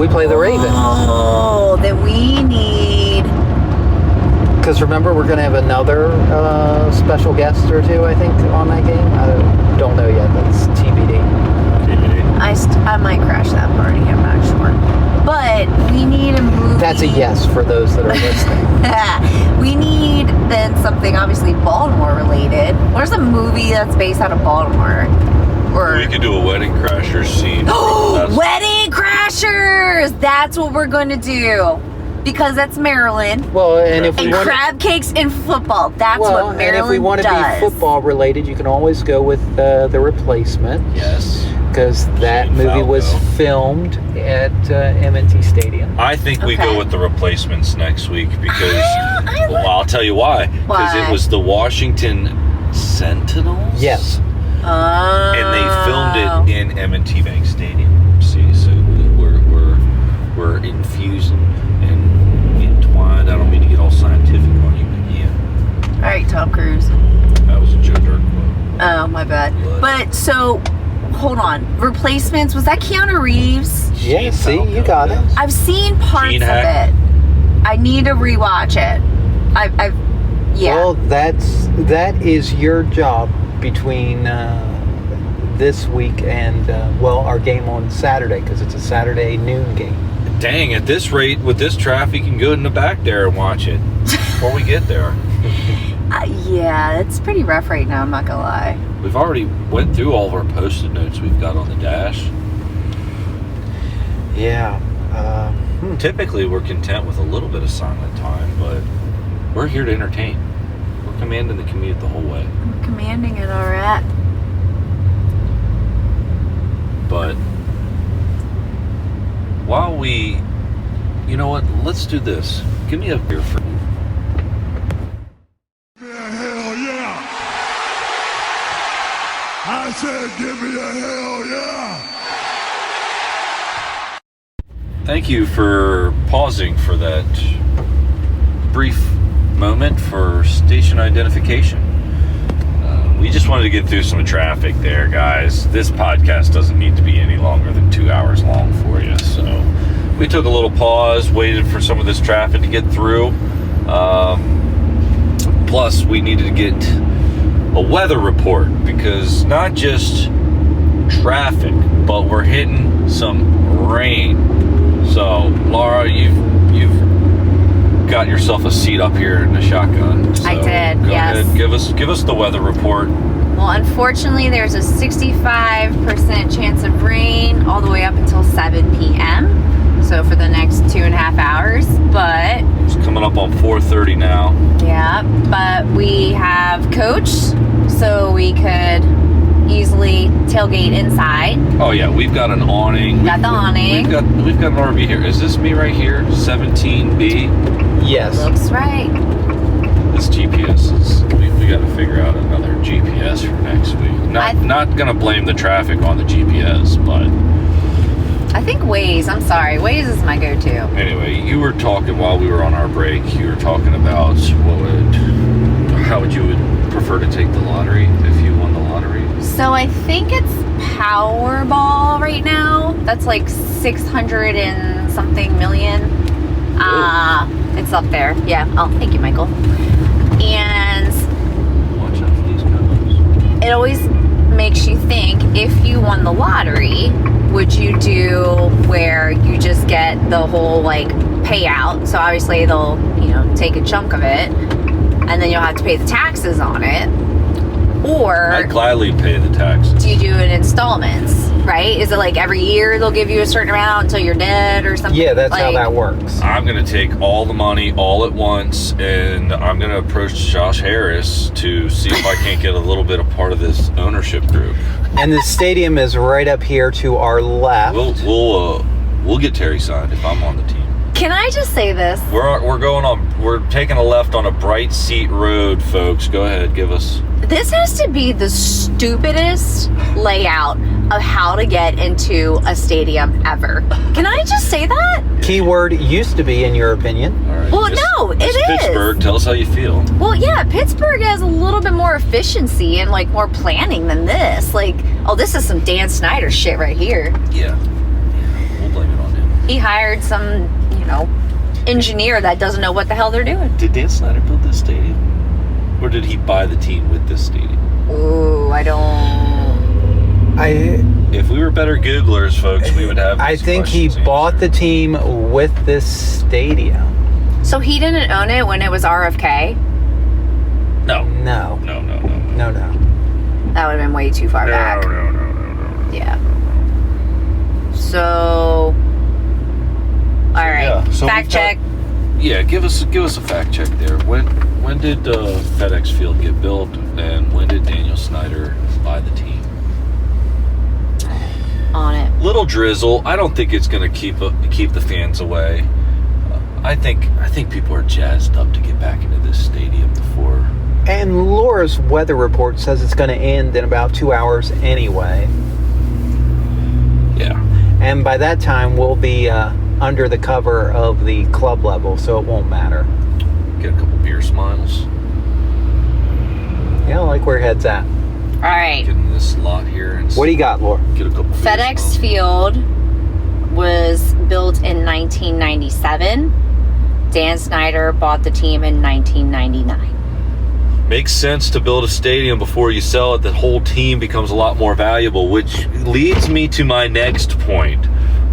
play the Ravens. Oh, then we need. Because remember, we're going to have another special guest or two, I think, on that game. I don't know yet. That's TBD. I might crash that party. I'm not sure. But we need a movie. That's a yes for those that are listening. We need then something obviously Baltimore related. Where's a movie that's based out of Baltimore? Or We could do a Wedding Crashers scene. Wedding Crashers! That's what we're going to do. Because that's Maryland. Well, and if we and want crab cakes and football. That's what Maryland and if we want to does. be football related, you can always go with The Replacement. Yes. Because that movie was filmed at M&T Stadium. I think we go with The Replacements next week because, well, I'll tell you why. Because it was the Washington Sentinels. Yes. And they filmed it in M&T Bank Stadium. See, so we're infusing and entwined. I don't mean to get all scientific on you, but yeah. All right, Tom Cruise. That was a Joe Dirt quote. Oh, my bad. But so, hold on. Replacements, was that Keanu Reeves? Yeah, see, you got it. I've seen parts of it. I need to rewatch it. Yeah. Well, that is your job between this week and our game on Saturday, because it's a Saturday noon game. Dang, at this rate, with this traffic, you can go in the back there and watch it before we get there. Yeah, it's pretty rough right now, I'm not gonna lie. We've already went through all of our Post-it notes we've got on the dash. Yeah. Typically, we're content with a little bit of silent time, but we're here to entertain. We're commanding the commute the whole way. I'm commanding it, all right. But while you know what? Let's do this. Give me a beer for me. Hell yeah! I said, give me a hell yeah! Thank you for pausing for that brief moment for station identification. We just wanted to get through some traffic there, guys. This podcast doesn't need to be any longer than 2 hours long for you. So we took a little pause, waited for some of this traffic to get through. Plus, we needed to get a weather report because not just traffic, but we're hitting some rain. So, Laura, you've got yourself a seat up here in the shotgun. So I did. Go yes. ahead, give us the weather report. Well, unfortunately, there's a 65% chance of rain all the way up until 7 p.m. So for the next 2.5 hours. But It's coming up on 4:30 now. yeah, but we have coach, so we could easily tailgate inside. Oh yeah, we've got an awning. Got the awning. We've got an RV here. Is this me right here? 17B. Yes. Looks right. This GPS is. We got to figure out another GPS for next week. Not gonna blame the traffic on the GPS, but I think Waze. I'm sorry, Waze is my go-to. anyway, you were talking while we were on our break. You were talking about how would you prefer to take the lottery if you won the lottery? So I think it's Powerball right now. That's like 600 and something million. It's up there. Yeah. Oh, thank you, Michael. And Watch out for these guys. it always makes you think, if you won the lottery, would you do where you just get the whole like payout? So obviously they'll, take a chunk of it, and then you'll have to pay the taxes on it. Or I'd gladly pay the taxes. do you do it in installments, right? Is it like every year they'll give you a certain amount until you're dead or something? Yeah, that's how Like, that works. I'm going to take all the money all at once, and I'm going to approach Josh Harris to see if I can't get a little bit of part of this ownership group. And the stadium is right up here to our left. We'll get Terry signed if I'm on the team. Can I just say this? We're taking a left on a Bright Seat Road, folks. Go ahead, give us. This has to be the stupidest layout of how to get into a stadium ever. Can I just say that? Keyword used to be, in your opinion. All right. Well, no, it is. Pittsburgh. Tell us how you feel. Well, yeah, Pittsburgh has a little bit more efficiency and like more planning than this. Like, oh, this is some Dan Snyder shit right here. Yeah. We'll blame it on him. He hired some, engineer that doesn't know what the hell they're doing. Did Dan Snyder build this stadium? Or did he buy the team with this stadium? Ooh, I don't... If we were better Googlers, folks, we would have. I think he bought the team with this stadium. So he didn't own it when it was RFK? No. No. No. That would have been way too far back. No. Yeah. So... All right. Yeah, so fact check. Yeah, give us a fact check there. When did FedEx Field get built, and when did Daniel Snyder buy the team? On it. Little drizzle. I don't think it's going to keep the fans away. I think people are jazzed up to get back into this stadium before. And Laura's weather report says it's going to end in about 2 hours anyway. Yeah. And by that time, we'll be under the cover of the club level, so it won't matter. Get a couple beer smiles. Yeah, I like where your head's at. All right. Get in this lot here. And What do you got, Laura? Get a couple beer FedEx smiles. Field was built in 1997. Dan Snyder bought the team in 1999. Makes sense to build a stadium before you sell it. The whole team becomes a lot more valuable, which leads me to my next point.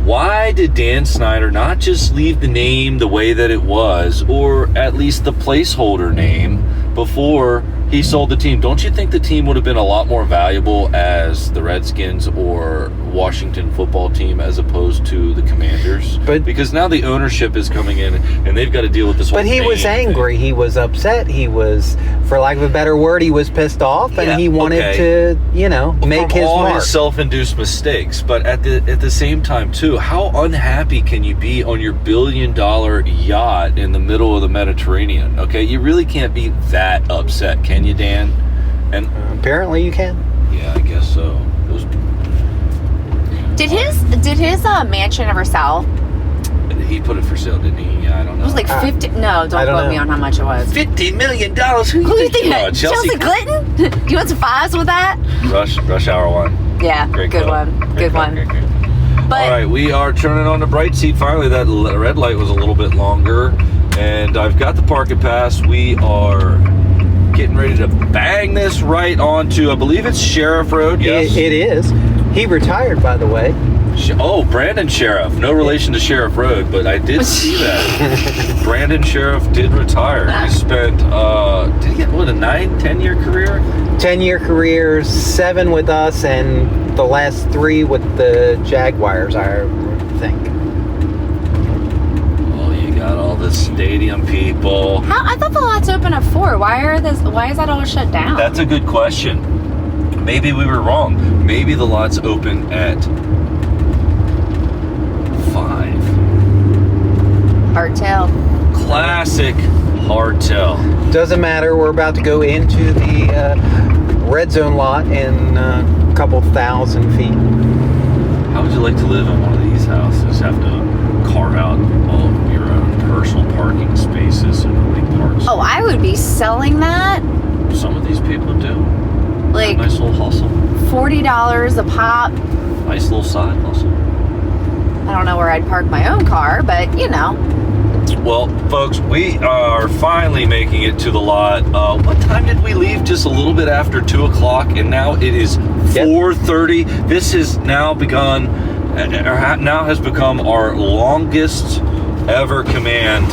Why did Dan Snyder not just leave the name the way that it was, or at least the placeholder name, before he sold the team? Don't you think the team would have been a lot more valuable as the Redskins or Washington football team as opposed to the Commanders? Because now the ownership is coming in and they've got to deal with this whole But he was name angry. He was upset. He was, for lack of a better word, he was pissed off, and Yeah, he wanted to, make his all mark. his self-induced mistakes. But at the same time, too, how unhappy can you be on your billion-dollar yacht in the middle of the Mediterranean? Okay, you really can't be that upset, can you, Dan? And apparently, you can. Yeah, I guess so. Did his mansion ever sell? He put it for sale, didn't he? Yeah, I don't know. It was like 50. No, don't quote me on how much it was. $50 million. Who Who do you think? you are? Chelsea Clinton? Do you want some fives with that? Rush Hour 1. Yeah, Great good club. one. Good one. Great. But all right, we are turning on the bright seat. Finally, that red light was a little bit longer, and I've got the parking pass. We are getting ready to bang this right onto, I believe it's Sheriff Road. Yes, It is. He retired, by the way. Oh, Brandon Sheriff. No relation to Sheriff Road, but I did see that. Brandon Sheriff did retire. He spent, did he get, what, a 10-year career? 10-year career, 7 with us, and the last 3 with the Jaguars, I think. Oh, you got all the stadium people. I thought the lots open at 4. Why is that all shut down? That's a good question. Maybe we were wrong. Maybe the lots open at 5. Hardtail. Classic hardtail. Doesn't matter. We're about to go into the red zone lot in a couple thousand feet. How would you like to live in one of these houses? Have to carve out all of your own personal parking spaces and nobody parks. Oh, I would be selling that. Some of these people do. Like nice little hustle. $40 a pop. Nice little side hustle. I don't know where I'd park my own car, but you know. Well, folks, we are finally making it to the lot. What time did we leave? Just a little bit after 2 o'clock, and now it is 4:30. This has now begun, now has become our longest ever command.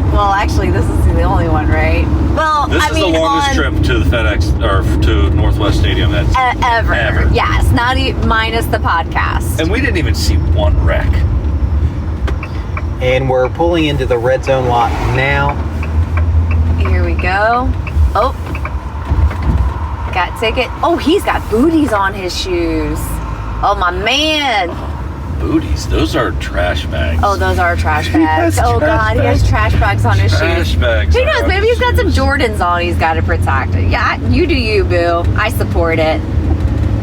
Well, actually, this is the only one, right? Well, this is the longest trip to the FedEx or to Northwest Stadium that's ever. Yes, not minus the podcast. And we didn't even see one wreck. And we're pulling into the red zone lot now. Here we go. Oh, got ticket. Oh, he's got booties on his shoes. Oh, my man. Booties? Those are trash bags. Oh, those are trash bags. Oh, God, he has trash bags on his shoes. Trash bags. Who knows? Maybe he's got some Jordans on he's got to protect. Yeah, you do you, boo. I support it.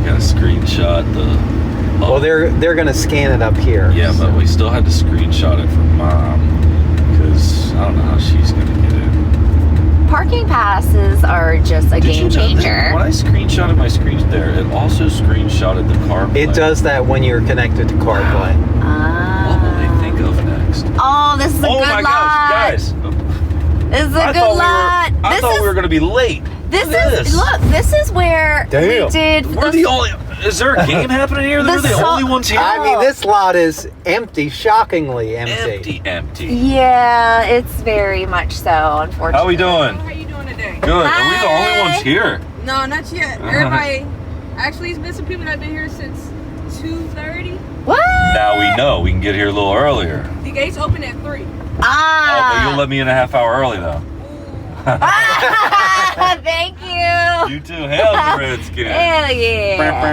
Got a screenshot the... Well, they're going to scan it up here. Yeah, so. But we still had to screenshot it for Mom because I don't know how she's going to get it. Parking passes are just a game changer. When I screenshotted my screen there, it also screenshotted the CarPlay. It does that when you're connected to CarPlay. What will they think of next? Oh, this is a good lot. Oh my gosh, guys. This is a good lot. I thought we were going to be late. Look, this is where we did... We're the only... Is there a game happening here? We're the only ones here? I mean, this lot is empty, shockingly empty. Empty. Yeah, it's very much so, unfortunately. How are we doing? How are you doing today? Good. Hi. Are we the only ones here? No, not yet. Everybody... Actually, it's been some people that have been here since 2:30. What? Now we know. We can get here a little earlier. The gates open at 3. Oh, but you'll let me in a half hour early, though. Thank you. You too. Hail the Redskins. Hell yeah.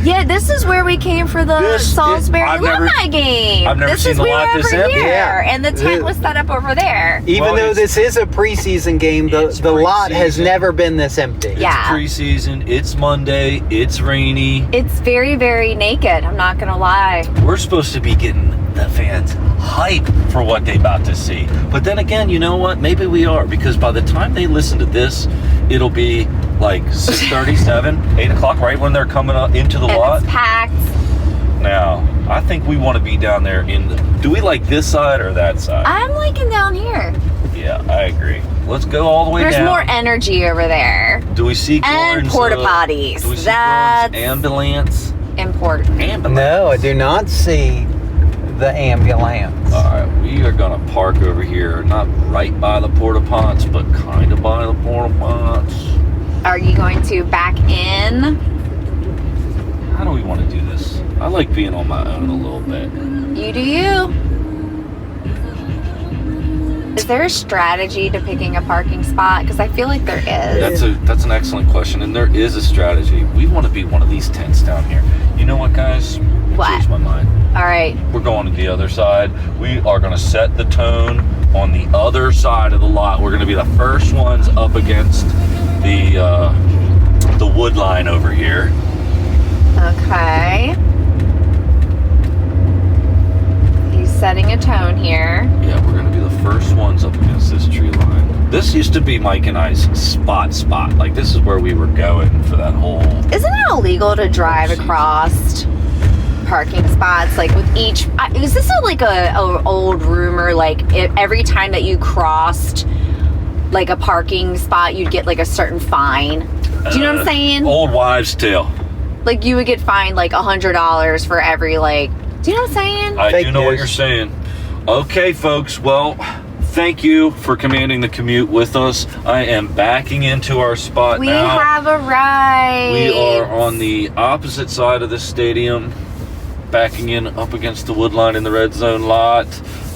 Yeah, this is where we came for the Salisbury alumni game. I've never seen the lot this empty. Yeah. And the tent was set up over there. Even though this is a preseason game, the lot has never been this empty. It's preseason. It's Monday. It's rainy. It's very, very naked. I'm not going to lie. We're supposed to be getting the fans hype for what they're about to see. But then again, you know what? Maybe we are, because by the time they listen to this, it'll be like 6:37, 8 o'clock, right when they're coming up into the lot. It's packed. Now, I think we want to be down there do we like this side or that side? I'm liking down here. Yeah, I agree. Let's go all the way down. There's more energy over there. Do we see and porta potties? Do we see That's ambulance? Important. Ambulance. No, I do not see the ambulance. All right, we are gonna park over here, not right by the porta potties, but kind of by the porta potties. Are you going to back in? How do we want to do this? I like being on my own a little bit. You do you. Is there a strategy to picking a parking spot? Because I feel like there is. That's an excellent question, and there is a strategy. We want to be one of these tents down here. You know what, guys? What? Changed my mind. All right. We're going to the other side. We are going to set the tone on the other side of the lot. We're going to be the first ones up against the wood line over here. Okay. He's setting a tone here. Yeah, we're going to be the first ones up against this tree line. This used to be Mike and I's spot. Like, this is where we were going for that whole... Isn't it illegal to drive across parking spots, like with each... Is this like a old rumor, like every time that you crossed like a parking spot, you'd get like a certain fine. Do you know what I'm saying? Old wives' tale. Like you would get fined like $100 for every like. Do you know what I'm saying? I Fake do know what news. you're saying. Okay, folks. Well, thank you for commanding the commute with us. I am backing into our spot We now. have a ride. We are on the opposite side of the stadium, backing in up against the wood line in the red zone lot.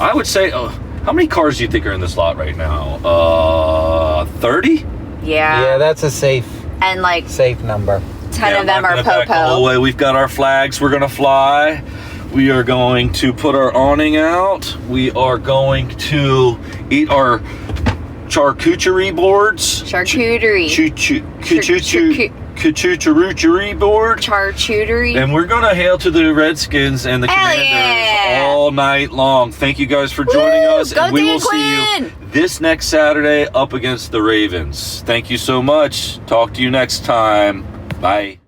I would say, how many cars do you think are in this lot right now? 30? Yeah. Yeah, that's a safe number. 10 Yeah, of them I'm are not gonna back the whole popo. way. We've got our flags. We're gonna fly. We are going to put our awning out. We are going to eat our charcuterie boards. Charcuterie. Charcuterie board. Charcuterie. And we're going to hail to the Redskins and the Hell Commanders yeah. all night long. Thank you guys for joining us. Go And we Dan will see you Quinn. this next Saturday up against the Ravens. Thank you so much. Talk to you next time. Bye.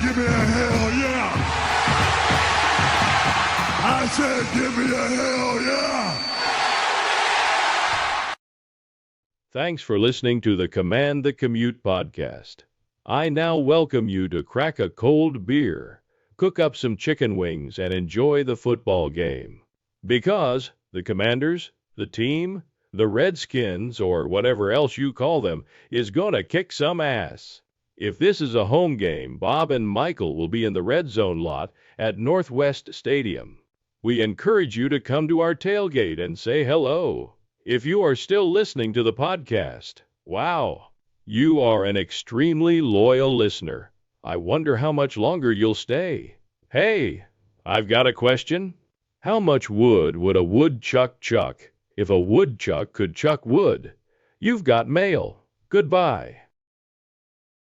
Give me a hell yeah. I said give me a hell yeah. Thanks for listening to the Command the Commute podcast. I now welcome you to crack a cold beer, cook up some chicken wings, and enjoy the football game. Because the Commanders, the team, the Redskins, or whatever else you call them, is gonna kick some ass. If this is a home game, Bob and Michael will be in the red zone lot at Northwest Stadium. We encourage you to come to our tailgate and say hello. If you are still listening to the podcast, wow, you are an extremely loyal listener. I wonder how much longer you'll stay. Hey, I've got a question. How much wood would a woodchuck chuck if a woodchuck could chuck wood? You've got mail. Goodbye.